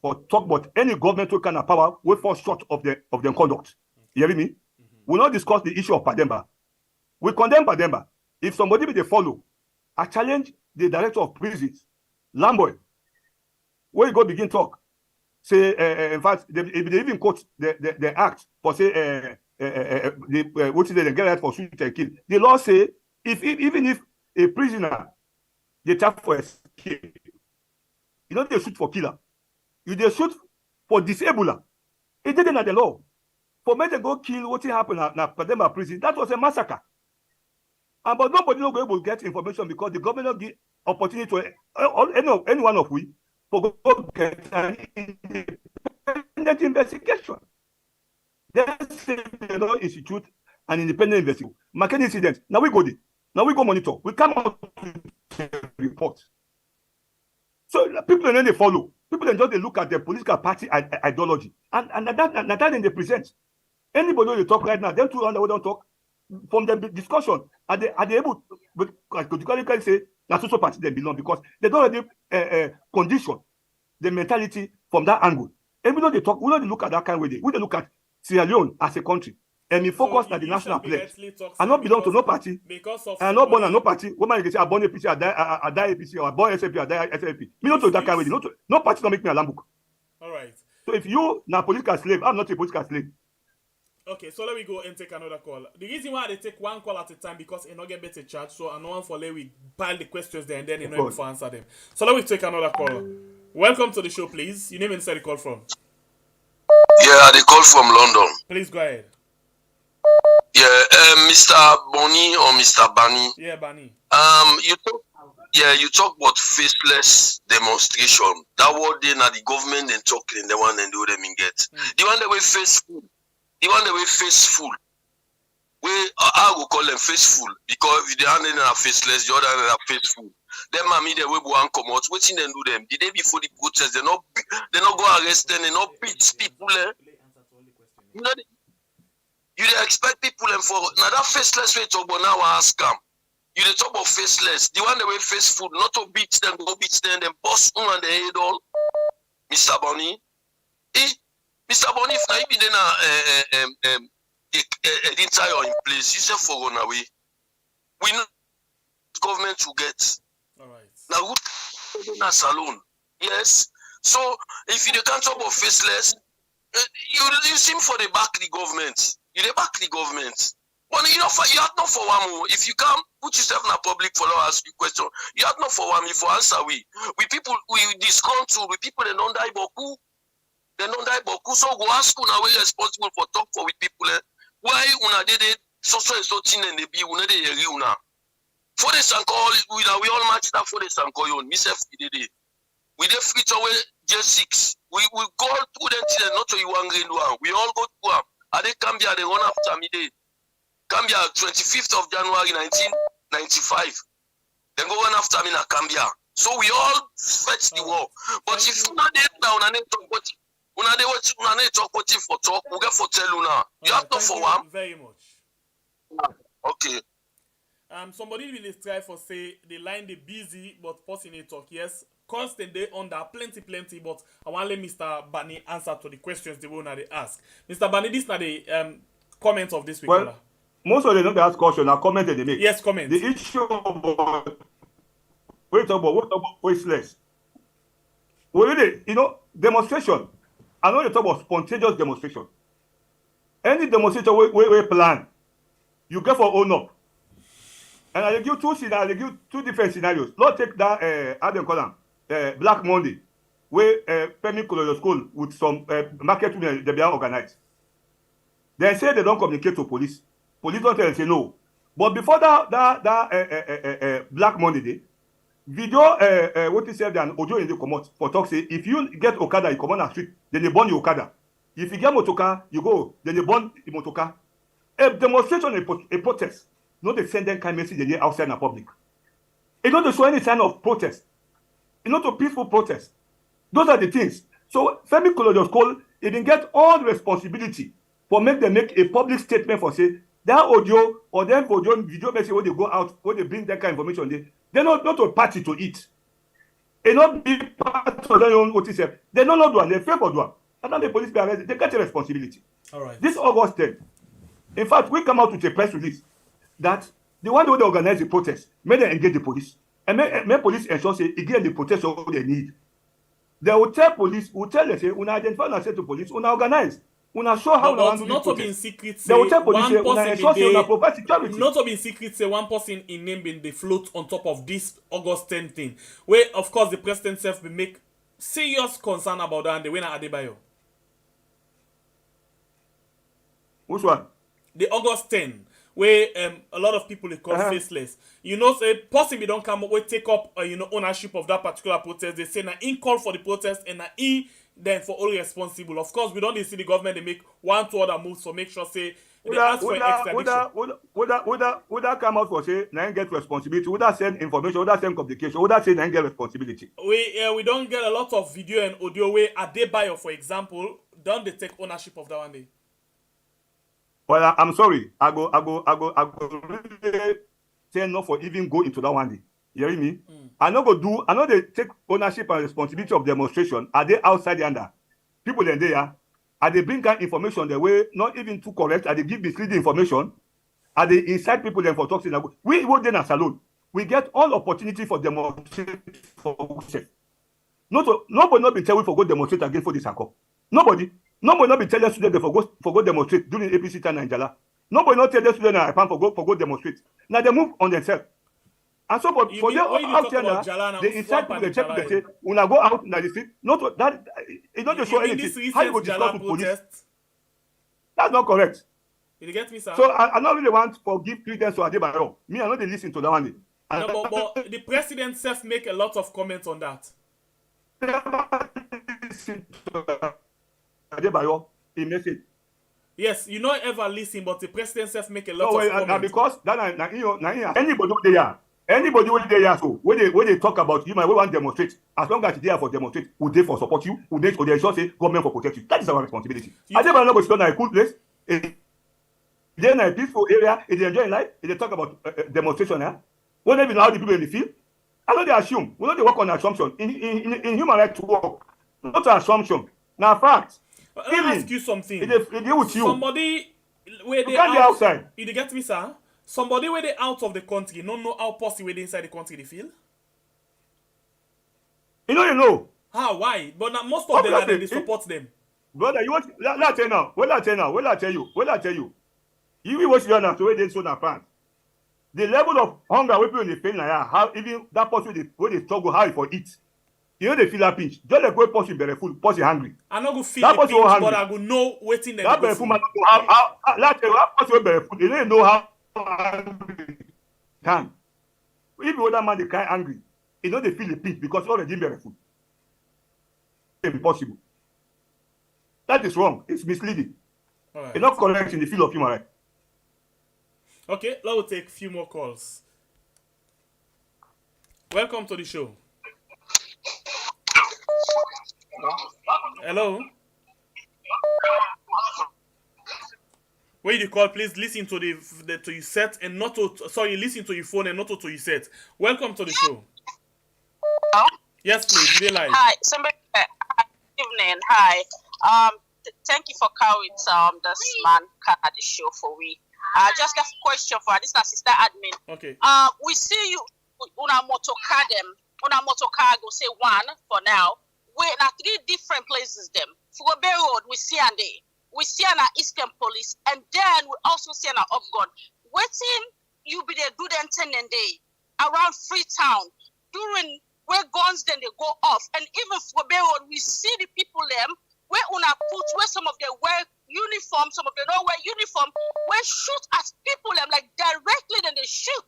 or talk about any governmental kind of power will fall short of their conduct. You hear me? We'll not discuss the issue of Pademba. We condemn Pademba. If somebody they follow, I challenge the director of prisons, Lamboy. Where you go begin talk. Say, in fact, they even quote the act for say, what is the get right for shoot and kill. The law say, even if a prisoner they tap for escape, you know they shoot for killer. You they shoot for disabler. It didn't have the law. For me to go kill what happened at Pademba prison, that was a massacre. But nobody will be able to get information because the government will give opportunity to any one of we for go get an independent investigation. They say the law institute an independent investigation. Market incident. Now we go there. Now we go monitor. We come out to report. So people then they follow. People then just they look at their political party ideology. And that they present. Anybody they talk right now, them two round don't talk. From the discussion, are they able to categorically say that social party they belong because they don't already condition the mentality from that angle. And we don't talk, we don't look at that kind of way. We don't look at Sierra Leone as a country. And we focus on the national pledge. I not belong to no party. I not born at no party. Woman can say I born APC, I die APC, or I born SAP, I die SAP. Me not to that kind of way. No party don't make me a lamb book. All right. So if you now political slave, I'm not a political slave. Okay, so let me go and take another call. The reason why they take one call at a time because it not get better charge, so I know one for let we pile the questions there and then you know if answer them. So let me take another call. Welcome to the show, please. Your name and where you call from? Yeah, they call from London. Please go ahead. Yeah, Mr. Gbanie or Mr. Gbanie. Yeah, Gbanie. You talk about faceless demonstration. That word they na the government and talking the one and do them in get. The one that we faceful. The one that we faceful. I will call them faceful because if the hand are faceless, the other are faceful. Them mommy they will one come out. What thing they do them? The day before the protest, they not go arrest them, they not beat people. You know, you expect people for now that faceless way talk, but now I ask them. You they talk about faceless. The one that way faceful, not to beat them, go beat them, then bust on and the head all. Mr. Gbanie, Mr. Gbanie, if now you be then an entire in place, you say for run away. We know government to get. All right. Now who in a salon? Yes. So if you can't talk about faceless, you seem for the back the government. You the back the government. But you know you have not for one more. If you can't put yourself in a public for ask you question, you have not for one for answer we people we disgruntled with people that don't die boku. They don't die boku. So go ask una we responsible for talk for with people. Why una did it so thing and they be una they hear una. For the sanko we all match that for the sanko yon. Myself we did it. We did fit away J6. We go through them till not to you one grade one. We all go through them. Are they Cambia they run after me day. Cambia 25th of January 1995. Then go run after me na Cambia. So we all fetch the war. But if you not there now una talk what una talk what for talk, we get for tell una. You have to for one. Very much. Okay. Somebody will try for say the line they busy, but person they talk. Yes, constant day under plenty, but I want let Mr. Gbanie answer to the questions they want to ask. Mr. Gbanie, this now the comment of this week. Well, most of them don't ask question, now comment they make. Yes, comment. The issue about what about voiceless. Well, really, demonstration. I know they talk about spontaneous demonstration. Any demonstration we plan, you get for own up. And I give two scenarios, I give two different scenarios. Let's take that how they call them, Black Monday, where Femi Colonial School with some market women they be organized. They say they don't communicate to police. Police don't tell them say no. But before that Black Monday day, video what is said and audio in the commot for talk say if you get Okada, you come on the street, then they burn your Okada. If you get motocar, you go, then they burn the motocar. A demonstration, a protest, not the send them kind message they outside the public. It's not to show any sign of protest. It's not a peaceful protest. Those are the things. So Femi Colonial School, it didn't get all the responsibility for make a public statement for say that audio or them audio video message when they go out, when they bring that kind of information, they're not a party to it. They not be part of their own notice. They don't do it, they fail for do it. And then the police be arrested, they get a responsibility. All right. This August 10th, in fact, we come out with a press release that the one who they organize the protest, may they engage the police. And may police ensure say again the protest what they need. They will tell police, will tell them say, una identify and say to police, una organize. Una show how no, handle not the to be in protest. secret say They will tell police one say, una person ensure say una provide security. not to be in secret say one person in name been the float on top of this August 10th thing. Where of course the president self will make serious concern about that and the winner Adebayo. Which one? The August 10, where a lot of people they call faceless. You know, say possibly don't come up we take up ownership of that particular protest. They say na in call for the protest and na in then for all responsible. Of course, we don't see the government they make one to other moves for make sure say they ask for extradition. Would that come out for say na get responsibility? Would that send information? Would that send communication? Would that say na get responsibility? We don't get a lot of video and audio where Adebayo, for example, don't they take ownership of that one day? Well, I'm sorry. I go really say no for even go into that one day. You hear me? I know they take ownership and responsibility of demonstration. Are they outside the under? People then there. Are they bring out information the way not even too correct? Are they give misleading information? Are they inside people then for talking? We go then as alone. We get all opportunity for demonstration for ourselves. Nobody not been telling we for go demonstrate again for this ACO. Nobody not be telling students for go demonstrate during APC time in Njala. Nobody not tell the students I plan for go demonstrate. Now they move on themselves. And so for them out here now, they inside people they check they say when I go out in the street, not that it not to show anything. How you go discuss with police? That's not correct. You get me, sir? So I don't really want to give credence to Adebayo. Me, I know they listen to that one. No, but the president self make a lot of comments on that. Adebayo, he makes it. Yes, you not ever listen, but the president self make a lot of comments. And because that anybody will there so when they talk about you might want to demonstrate. As long as you're there for demonstrate, would they for support you? Would they ensure say government for protect you? That is our responsibility. Adebayo not go in a cool place. They're in a peaceful area. If they enjoy life, if they talk about demonstration, when they know how the people in the field, I know they assume. We know they work on assumption. In human rights work, not an assumption. Now fact. Let me ask you something. They deal with you. Somebody where they outside. You get me, sir? Somebody where they out of the country, don't know how possible they inside the country they feel. You know. How? Why? But not most of them they support them. Brother, you want? Let I tell you now. Well, I tell you. You watch the now. So where they so na France. The level of hunger we people in the feel like how even that person where they struggle how for eat. You know they feel a pinch. Just like when person very full, person hungry. I not go feel the pinch, but I go know waiting them. That very full man how person very full. They don't know how hungry. Damn. If the other man they cry angry, you know they feel the pinch because already very full. Impossible. That is wrong. It's misleading. Right. It's not correct in the field of human rights. Okay, let's take a few more calls. Welcome to the show. Hello? When you call, please listen to to your set and not to listen to your phone and not to your set. Welcome to the show. Yes, please. Be live. Hi, somebody. Evening. Hi. Thank you for coming. This man at the show for we. Just got a question for this sister admin. Okay. We see you una motocar them. Una motocar go say one for now. We na 3 different places them. Fugobe Road we see and they. We see an Eastern Police, and then we also see an Upgun. Waiting, you be there do them 10 and day around Freetown during where guns then they go off, and even for Road, we see the people them where una put where some of them wear uniform, some of them don't wear uniform, where shoot at people them like directly then they shoot.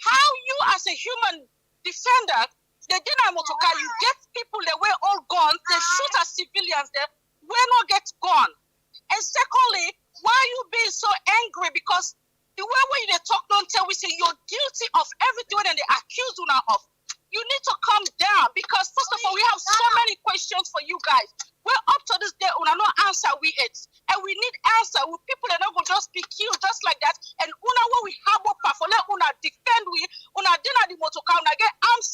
How you as a human defender, they didn't motorcar, you get people that wear all guns, they shoot at civilians there, where not get gone. And secondly, why are you being so angry? Because the way when they talk, don't tell we say you're guilty of everything that they accuse you now of. You need to calm down because first of all, we have so many questions for you guys. We're up to this day, una no answer we it. And we need answer with people that don't go just be killed just like that. And una what we have up for let una defend we, una dinner the motorcar, una get armed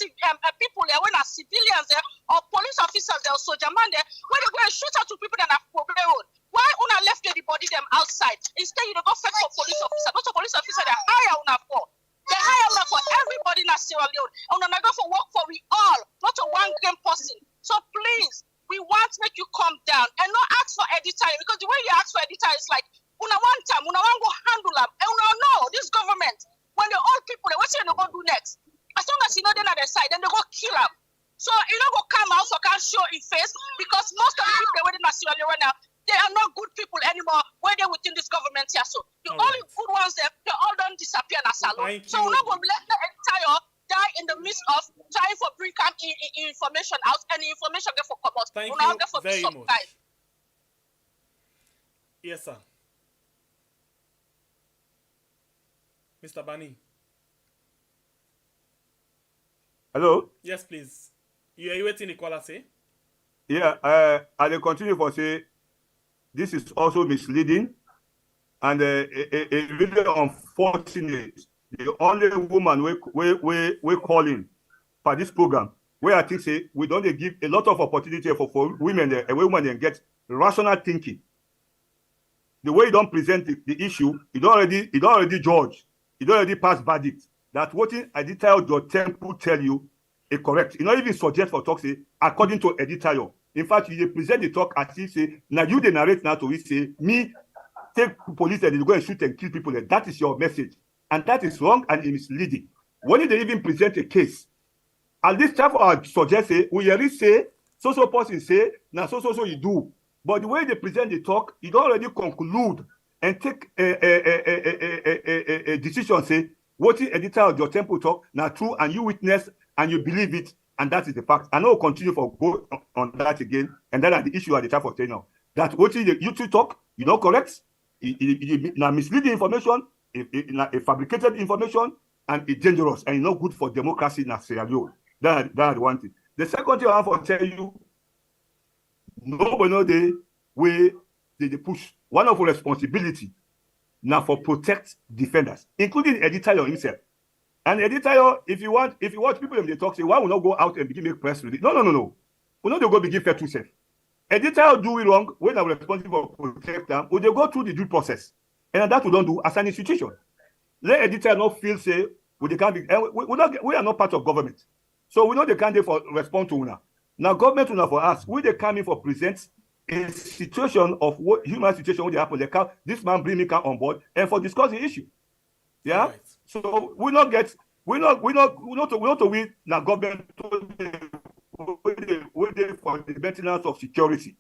people there when are civilians there or police officers there or soldier man there, when they go and shoot at two people that are road. Why una left the body them outside? Instead, you don't go fetch for police officer. Go to police officer, they hire una for. They hire una for everybody in Sierra Leone. And una go for work for we all, not a one game person. So please, we want to make you calm down and not ask for editorial because the way you ask for editorial is like una one time, una one go handle them. And una know this government, when the old people, what they go do next? As long as you know they're on their side, then they go kill them. So you don't go come out for can't show in face because most of the people that are in Sierra Leone right now, they are not good people anymore when they're within this government here. So the only good ones there, they all don't disappear in a salon. So we're not going to let the entire die in the midst of trying for bring information out and the information get for come out. Thank you very much. Yes, sir. Mr. Gbanie. Hello? Yes, please. Are you waiting the caller say? Yeah, I will continue for say this is also misleading and really unfortunate. The only woman we calling for this program, where I think say we don't give a lot of opportunity for women and women and get rational thinking. The way you don't present the issue, you don't already judge, you don't already pass verdict. That what editorial your temple tell you is correct. You don't even suggest for talk say according to editorial. In fact, you present the talk as if say, now you the narrate now to it say, me take police and they go and shoot and kill people. That is your message. And that is wrong and misleading. When they even present a case, at this time I suggest say, we already say, so person say, now so you do. But the way they present the talk, you don't already conclude and take a decision, say, what is editor of your temple talk, now true, and you witness and you believe it. And that is the fact. And I will continue for go on that again. And then the issue at the time for saying now that what is the YouTube talk, you know, correct? Now misleading information, a fabricated information, and it's dangerous and it's not good for democracy in Sierra Leone. That one thing. The second thing I want to tell you, nobody know the way they push. One of our responsibility now for protect defenders, including editorial himself. And editorial, if you want people they talk, say, why will not go out and begin make press release? No. We not they go begin fair to self. Editorial do it wrong when I'm responsible for protect them, or they go through the due process. And that we don't do as an institution. Let editorial not feel say we can't be we are not part of government. So we know they can't for respond to una. Now government una for us, we they come in for present a situation of what human situation when they happen. They can this man bring me on board and for discuss the issue. Yeah. Right. So we not to win now government we for the maintenance of security.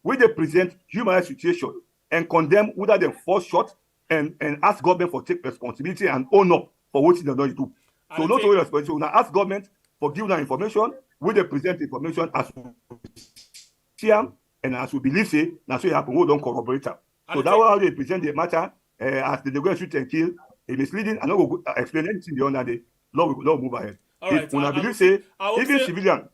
We they present human rights situation and condemn whether they fall short and ask government for take responsibility and own up for what they don't do. So not only responsibility, now ask government for giving that information, we they present information as we see them and as we believe say, now so it happen, we don't corroborate them. So that's how they present the matter as they go and shoot and kill. It's misleading. I don't go explain anything beyond that. Lord will move ahead. All right. When I believe say, even civilian,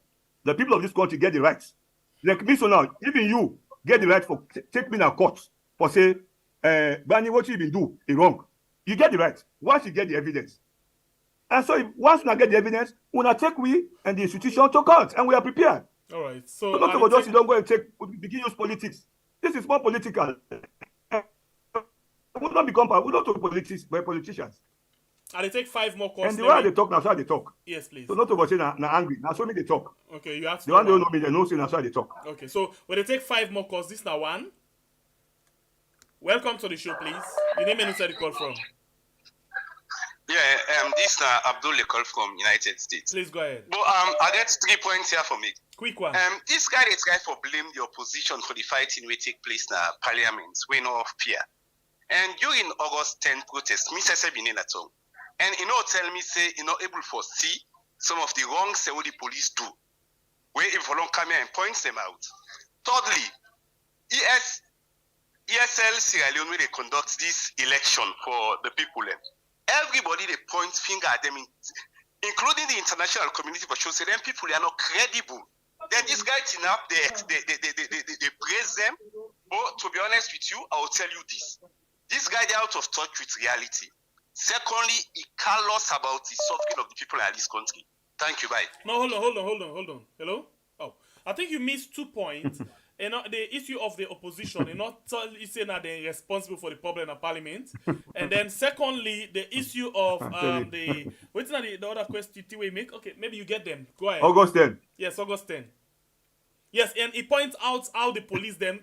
the people of this country get the rights. Like me so now, even you get the right for take me to court for say Gbanie, what you been do is wrong. You get the right. Once you get the evidence. And so once we get the evidence, we will take we and the institution to court, and we are prepared. All right. So not about just you don't go and begin use politics. This is more political. We don't become politicians. And they take 5 more calls. And the way they talk, now so they talk. Yes, please. So not about saying na angry. Now so me they talk. Okay, you have to. The one they don't know me, they know say now so they talk. Okay, so when they take 5 more calls, this now one. Welcome to the show, please. Your name and inside the call from. Yeah, this is Abdul call from United States. Please go ahead. But I get 3 points here for me. Quick one. This guy is trying for blame the opposition for the fighting we take place in Parliament, we know of peer. And during August 10 protest, me say been in at all. And tell me say not able to see some of the wrongs that the police do. Where if you don't come here and points them out. Thirdly, ESL Sierra Leone, where they conduct this election for the people. Everybody they point finger at them, including the international community, for sure. Say them people they are not credible. Then this guy turn up, they praise them. But to be honest with you, I will tell you this: this guy they out of touch with reality. Secondly, he careless about the suffering of the people in this country. Thank you, bye. No, hold on. Hello? Oh, I think you missed 2 points. The issue of the opposition, you saying that they're responsible for the problem in Parliament. And then secondly, the issue of what's the other question we make? Okay, maybe you get them. Go ahead. August 10. Yes, August 10. Yes, and he points out how the police them,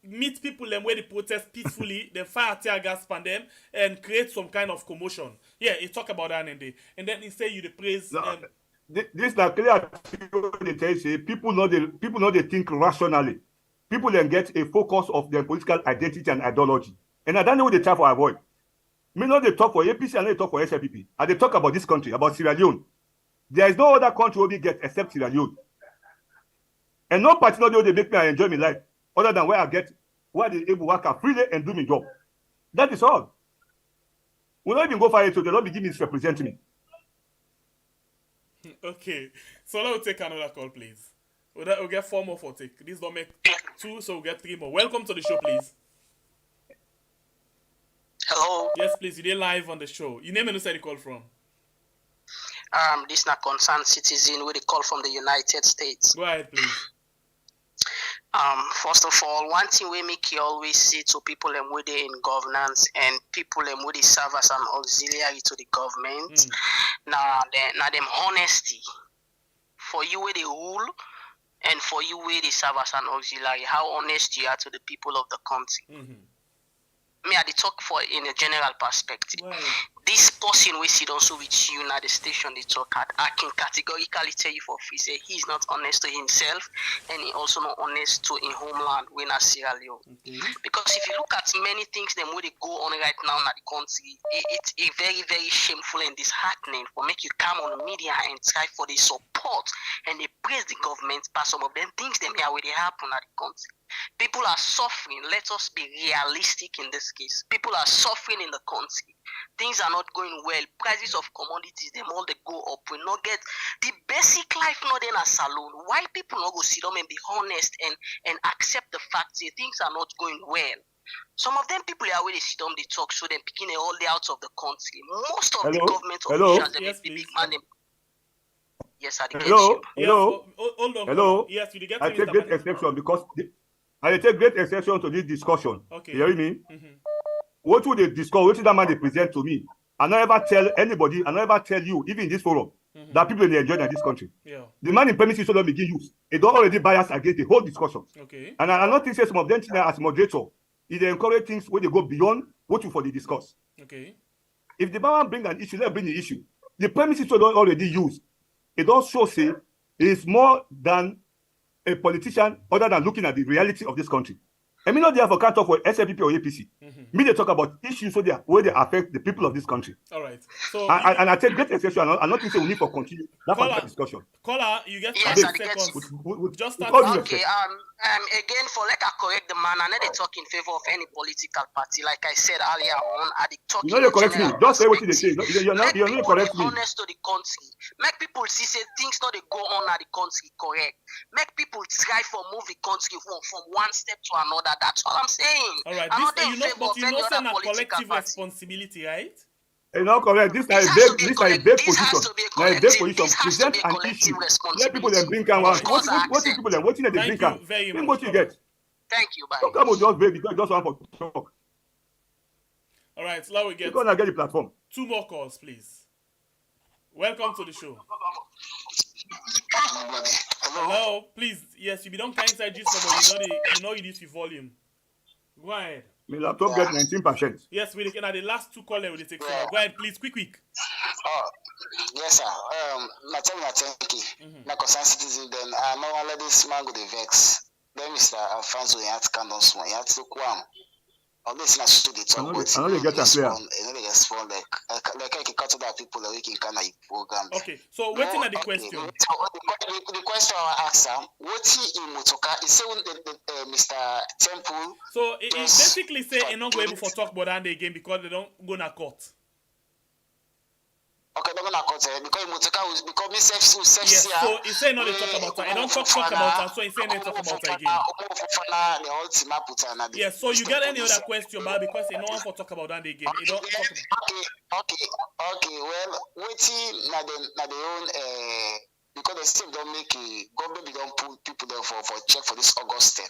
meet people them where they protest peacefully, then fire tear gas on them and create some kind of commotion. Yeah, he talk about that and then he say you the praise. This is clear. They tell you, people know they think rationally. People then get a focus of their political identity and ideology, and I don't know what they try to avoid. Me know they talk for APC and they talk for SLPP, and they talk about this country, about Sierra Leone. There is no other country where we get except Sierra Leone, and no party know they make me enjoy my life other than where they able to work freely and do my job. That is all. We don't even go for it, so they don't begin misrepresenting me. Okay, so now we'll take another call, please. We'll get 4 more for take. This don't make 2, so we'll get 3 more. Welcome to the show, please. Hello. Yes, please. You're live on the show. Your name and where you call from? This is a concerned citizen with a call from the United States. Go ahead, please. First of all, one thing we make you always see to people and with in governance and people and with serve as an auxiliary to the government. Now them honesty for you with the rule and for you with the serve as an auxiliary. How honest you are to the people of the country. Me I talk for in a general perspective. Wow. This person we sit also with you at the station they talk at, I can categorically tell you for free, say he's not honest to himself and he also not honest to his homeland when I Sierra Leone. Because if you look at many things them where they go on right now in the country, it's very, very shameful and disheartening for make you come on the media and try for the support and they praise the government, but some of them things them here where they happen at the country. People are suffering. Let us be realistic in this case. People are suffering in the country. Things are not going well. Prices of commodities, them all they go up. We not get the basic life not in a saloon. Why people not go sit down and be honest and accept the fact that things are not going well? Some of them people are where they sit down, they talk, so them picking all the out of the country. Most of the government officials, them be big man. Yes, I get you. Hold on. Hello. Yes, you get I take great exception because I take great exception to this discussion. Okay. You hear me? What would they discuss? What did that man they present to me? I never tell anybody, I never tell you, even in this forum, that people they enjoy in this country. Yeah. The man in premises so don't begin use. They don't already bias against the whole discussion. Okay. And I not think say some of them as moderator, if they encourage things where they go beyond what you for the discuss. Okay. If the man bring an issue, let bring the issue. The premises so don't already use. It don't show say it's more than a politician other than looking at the reality of this country. I mean, not therefore can't talk for SLPP or APC. Me, they talk about issues where they affect the people of this country. All right. So and I take great exception. I'm not think we need for continue that discussion. Caller, you get 5 seconds. Just start. Okay. Again, for like I correct the man, I know they talk in favor of any political party. Like I said earlier on, I talk. You know, you correct me. Just say what they say. You're not correct me. Honest to the country. Make people see say things not they go on at the country correct. Make people try for move the country from one step to another. brother. That's all I'm saying. All right, I'm not this, in you know, favor but of you any know, other saying a political collective party. responsibility, right? You know, correct. This is a big position. Now a big position. Present an issue. Let people then bring out what people then what they bring out. Bring what you get. Thank you, bye. Don't come with just baby because just want for talk. All right, so now we get. You're gonna get the platform. 2 more calls, please. Welcome to the show. Hello, please. Yes, you be don't inside this number. You know it is your volume. Go ahead. My laptop get 19%. Yes, we can. The last 2 callers will take. Go ahead, please, quick. Oh, yes, sir. Na tell me thank you. Na concern citizen then. No one let this man go the vex. Then Mr. Alphonsus, he had to come down small. He had to come. On this na should the talk, but I know they get a clear. They respond like I can cut to that people that we can kind of program. Okay, so waiting at the question. The question I ask him, what he in Motoka is saying Mr. Temple. So it basically say they're not able for talk about that again because they don't go na court. Okay, they're gonna cut because Motoka because me self yes, so he say no they talk about that. He don't talk about that, so he say they talk about that again. Yes, so you get any other question, but because he no one for talk about that again. He don't talk about. Okay. Well, waiting na the own because they still don't make a government don't put people there for check for this August.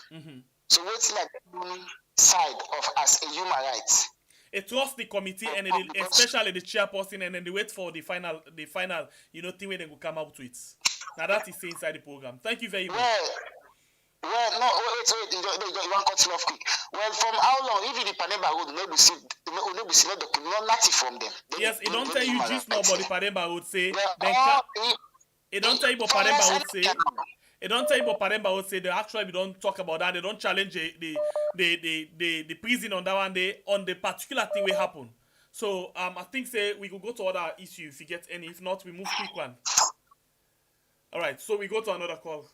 So waiting like the side of as a human rights. It trusts the committee and especially the chairperson, and then they wait for the final, thing where they will come out with. Now that is inside the program. Thank you very much. Well, no, wait, you want to cut it off quick. Well, from how long, even the Panema Road, no nothing from them. Yes, it don't tell you just now about the Panema Road say. It don't tell you about Panema Road say. It don't tell you about Paremba would say they actually don't talk about that. They don't challenge the prison on that one day on the particular thing will happen. So I think say we could go to other issue if you get any. If not, we move quick one. All right, so we go to another call.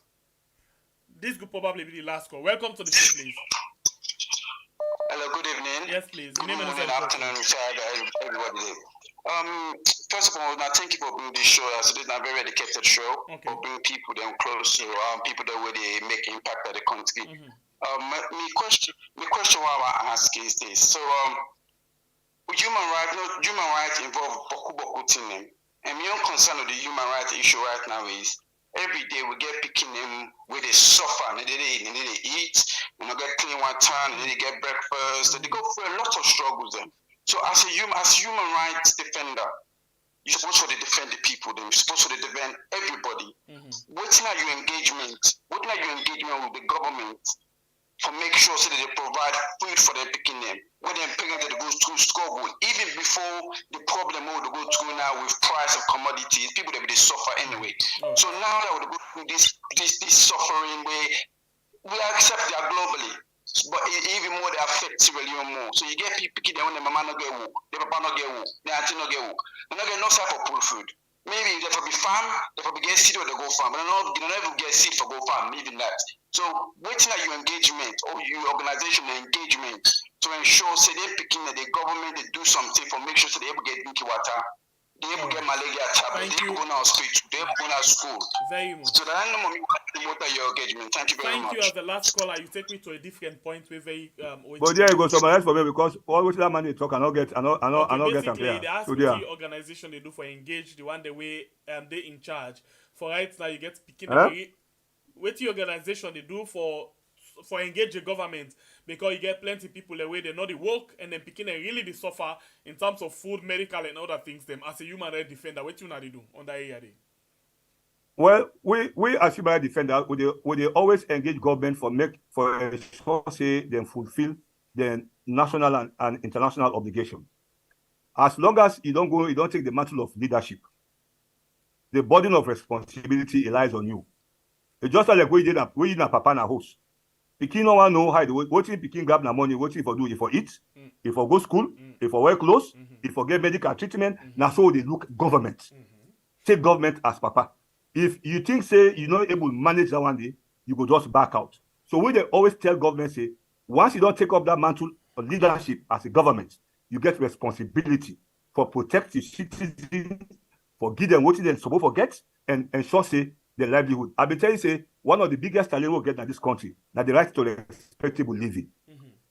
This could probably be the last call. Welcome to the show, please. Hello, good evening. Yes, please. Good morning, afternoon, everybody. First of all, thank you for bringing this show. As it is a very dedicated show for bringing people them close to people that really make impact at the country. My question I ask is this: so human rights involve boku thing, and my own concern with the human rights issue right now is every day we get picking them where they suffer, and they eat, get clean water, and they get breakfast, and they go through a lot of struggles then. So as human rights defender, you're supposed to defend the people, then you're supposed to defend everybody. What's not your engagement? What not your engagement with the government for make sure so that they provide food for their picking them? When they're picking that they go through struggle, even before the problem they go through now with price of commodities, people that they suffer anyway. So now that we go through this suffering where we accept that globally. But even more, they affect really more. So you get people that when the mama no get work, the papa no get work, the auntie no get work. They no get no side for pull food. Maybe they for be farm, they for be get seed or they go farm. But they never get seed for go farm, even that. So waiting at your engagement or your organization engagement to ensure say they picking that the government they do something for make sure so they able get drinking water. They able get malaria tablet, they able go to hospital, they able go to school. Very much. So that no more your engagement. Thank you very much. Thank you as the last caller. You take me to a different point. We're very but there you go, summarize for me because always that man they talk and not get get them clear. The ASPT organization they do for engage the one the way they in charge. For right now you get picking what the organization they do for engage the government because you get plenty people the way they know the work and then picking really the suffer in terms of food, medical and other things them as a human rights defender. What you know they do on that area? Well, we as human rights defender we always engage government for ensure say them fulfill their national and international obligation. As long as you don't take the mantle of leadership, the burden of responsibility lies on you. It's just like we did a papa na house. Pikin no one know how what if Pikin grab na money, what if for do if for eat, if for go school, if for wear clothes, if for get medical treatment, now so they look government. Take government as papa. If you think say you're not able to manage that one day, you go just back out. So we they always tell government say once you don't take up that mantle of leadership as a government, you get responsibility for protect your citizens, for give them what they supposed to get, and ensure say their livelihood. I've been telling you say one of the biggest challenges we get in this country, now the right to respectable living.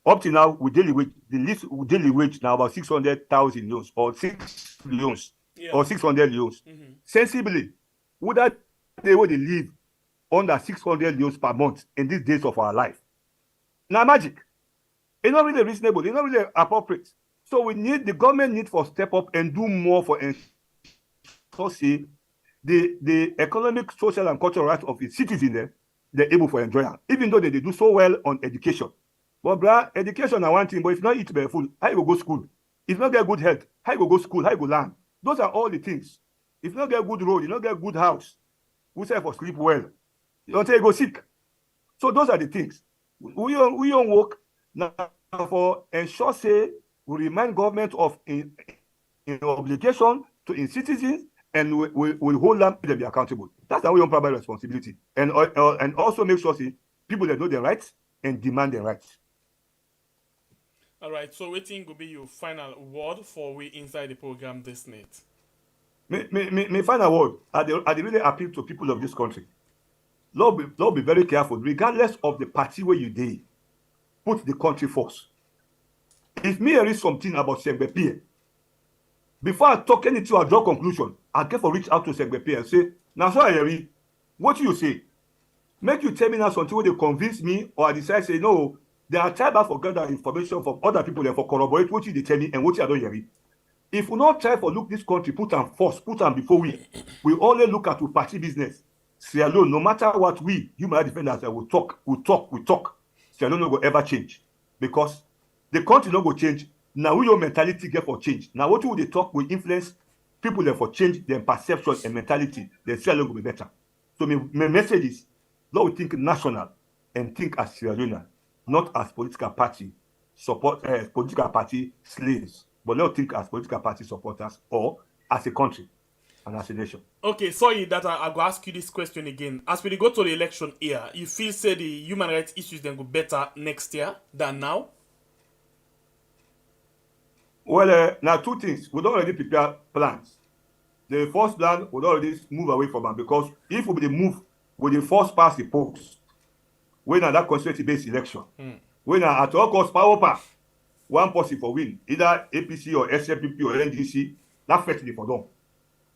Up to now, we daily wage, the least daily wage now about 600,000 loans or 6 loans or 600 loans. Sensibly, would that they would live under 600 loans per month in these days of our life? Now, magic. It's not really reasonable. It's not really appropriate. So we need the government need for step up and do more for ensure the economic, social, and cultural rights of its citizens. They're able to enjoy it, even though they do so well on education. But education is one thing, but if not eat very full, how you go school? If not get good health, how you go school? How you go learn? Those are all the things. If not get good road, you not get good house. We say for sleep well. You don't say you go sick. So those are the things. We on work now for ensure say we remind government of in obligation to in citizens and we hold them to be accountable. That's our own primary responsibility. And also make sure say people that know their rights and demand their rights. All right, so waiting will be your final word for we inside the program this night. My final word, I really appeal to people of this country. Lord be very careful, regardless of the party where you dey. Put the country first. If me read something about Gbanie, before I talk anything or draw conclusion, I get for reach out to Gbanie and say, now so I read, what you say? Make you tell me now something where they convince me or I decide say no. There are try for gather information from other people and for corroborate what you tell me and what you don't hear. If we not try for look this country, put them first, put them before we only look at the party business. Sierra Leone, no matter what we, human rights defenders, will talk. Sierra Leone no go ever change. Because the country no go change. Now we your mentality get for change. Now what they talk will influence people that for change their perception and mentality. Then Sierra Leone will be better. So my message is, Lord, we think national and think as Sierra Leone. Not as political party political party slaves, but not think as political party supporters or as a country and as a nation. Okay, sorry that I go ask you this question again. As we go to the election year, you feel say the human rights issues then go better next year than now? Well, now two things. We don't already prepare plans. The first plan would already move away from them because if we move with the first past the post, when that constituency-based election, when at all costs power, one person for win, either APC or SFPP or NDC, that fetch for them.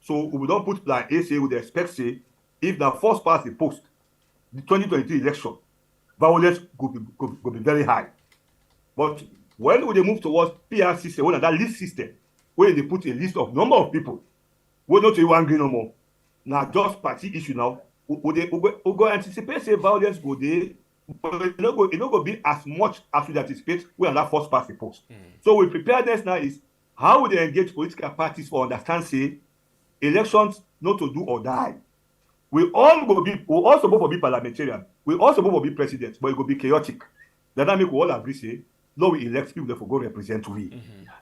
So we don't put plan A, say, we expect, say, if the first past the post, the 2023 election, violence could be very high. But when we move towards PR system, when that list system, where they put a list of number of people, we don't say one green no more. Now just party issue now, we go anticipate say violence go there. But it not go be as much as we anticipate when that first past the post. So we preparedness now is how we engage political parties for understand say elections not to do or die. We also both be parliamentarian. We also both be president, but it will be chaotic. That make we all agree say no we elect people that for go represent we.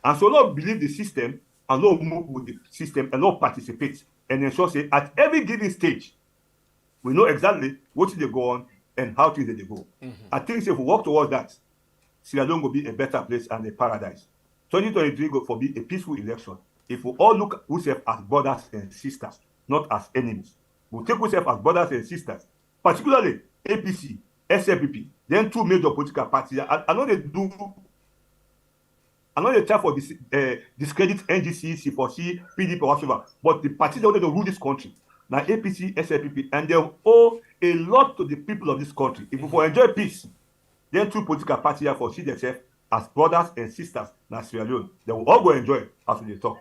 And so not believe the system and not move with the system and not participate and ensure say at every given stage we know exactly what they go on and how things they go. I think if we work towards that, Sierra Leone will be a better place and a paradise. 2023 will be a peaceful election. If we all look at ourselves as brothers and sisters, not as enemies. We take ourselves as brothers and sisters, particularly APC, SFPP, then two major political parties. I know they try for discredit NGC, C4C, PDP, or whatever, but the parties that want to rule this country. Now APC, SLPP, and they owe a lot to the people of this country. If we enjoy peace, then two political parties have for see themselves as brothers and sisters in Sierra Leone. They will all go enjoy as we talk.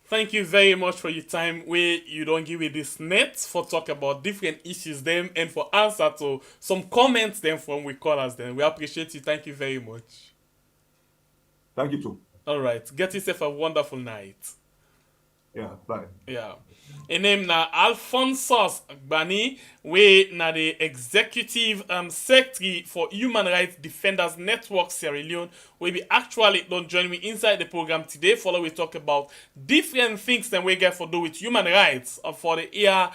Thank you very much for your time where you don't give me this net for talk about different issues them and for answer to some comments them from we callers them. We appreciate you. Thank you very much. Thank you too. All right. Get yourself a wonderful night. Yeah, bye. Yeah. His name na Alphonsus Gbanie, we na the executive secretary for Human Rights Defenders Network Sierra Leone. We be actually don't join me inside the program today. Follow we talk about different things that we get for do with human rights for the year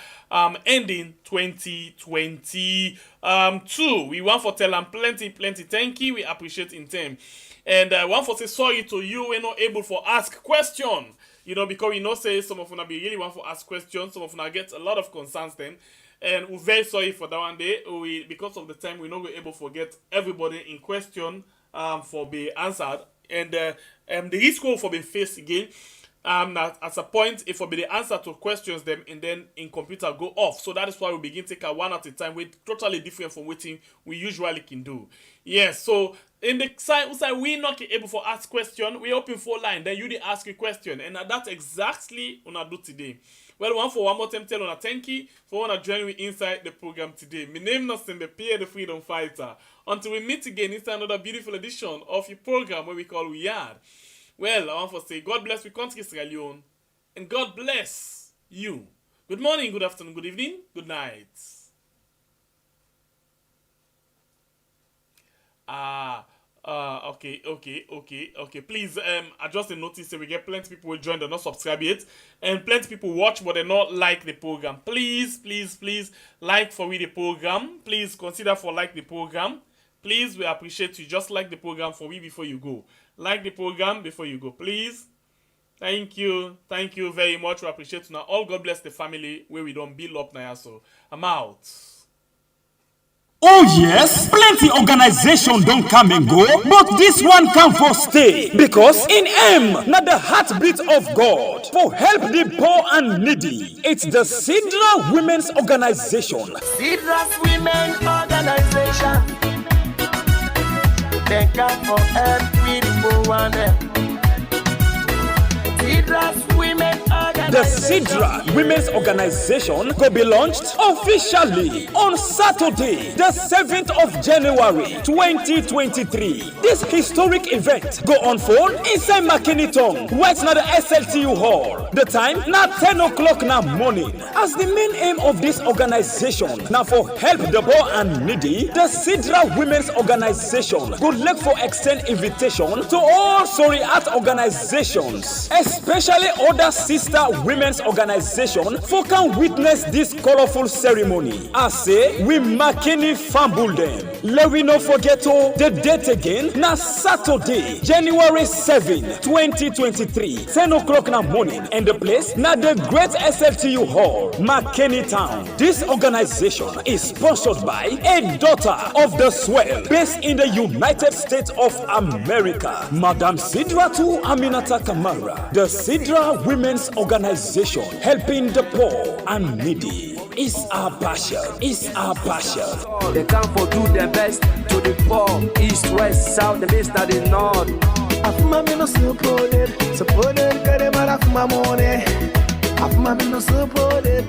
ending 2022. We want for tell them plenty thank you. We appreciate in time. And I want for say sorry to you we're not able for ask question. You know, because we know say some of you be really want to ask questions, some of you get a lot of concerns then. And we're very sorry for that one day. Because of the time, we're not able to get everybody in question for be answered. And the risk for being faced again. At a point, if we be the answer to questions them and then in computer go off. So that is why we begin to take one at a time with totally different from what we usually can do. Yes, so in the side we not able to ask question, we open for line, then you ask a question. And that's exactly what I do today. Well, one more time tell on a thank you for wanna join me inside the program today. My name is the Pierre the Freedom Fighter. Until we meet again, it's another beautiful edition of your program where we call We Are. Well, I want to say God bless we country Sierra Leone, and God bless you. Good morning, good afternoon, good evening, good night. Okay. Please, I just noticed that we get plenty of people will join, they're not subscribe yet, and plenty of people watch but they not like the program. Please, like for the program. Please consider for like the program. Please, we appreciate you. Just like the program for me before you go. Like the program before you go, please. Thank you very much. We appreciate you now. All God bless the family where we don't build up now. So I'm out. Oh yes, plenty organization don't come and go, but this one come for stay. Because in not the heartbeat of God for help the poor and needy. It's the Sidra Women's Organization. Sidra's Women Organization. They come for help with the poor and Sidra's Women Organization. The Sidra Women's Organization will be launched officially on Saturday, the 7th of January 2023. This historic event go on phone inside McKinneyton, right now the SLTU Hall. The time now 10 o'clock now morning. As the main aim of this organization now for help the poor and needy, the Sidra Women's Organization would look for extend invitation to all Soriat organizations, especially other sister women's organization for can witness this colorful ceremony. I say we McKinney fumble them. Let we not forget the date again. Now Saturday, January 7, 2023, 10 o'clock in the morning, and the place now the Great SLTU Hall, McKinney Town. This organization is sponsored by a daughter of the swell based in the United States of America, Madam Sidratu Aminata Kamara. The Sidra Women's Organization helping the poor and needy is our passion. They come for do their best to the poor, east, west, south, the east, and the north. Afuma me no supported, cause them all afuma money. Afuma me no supported.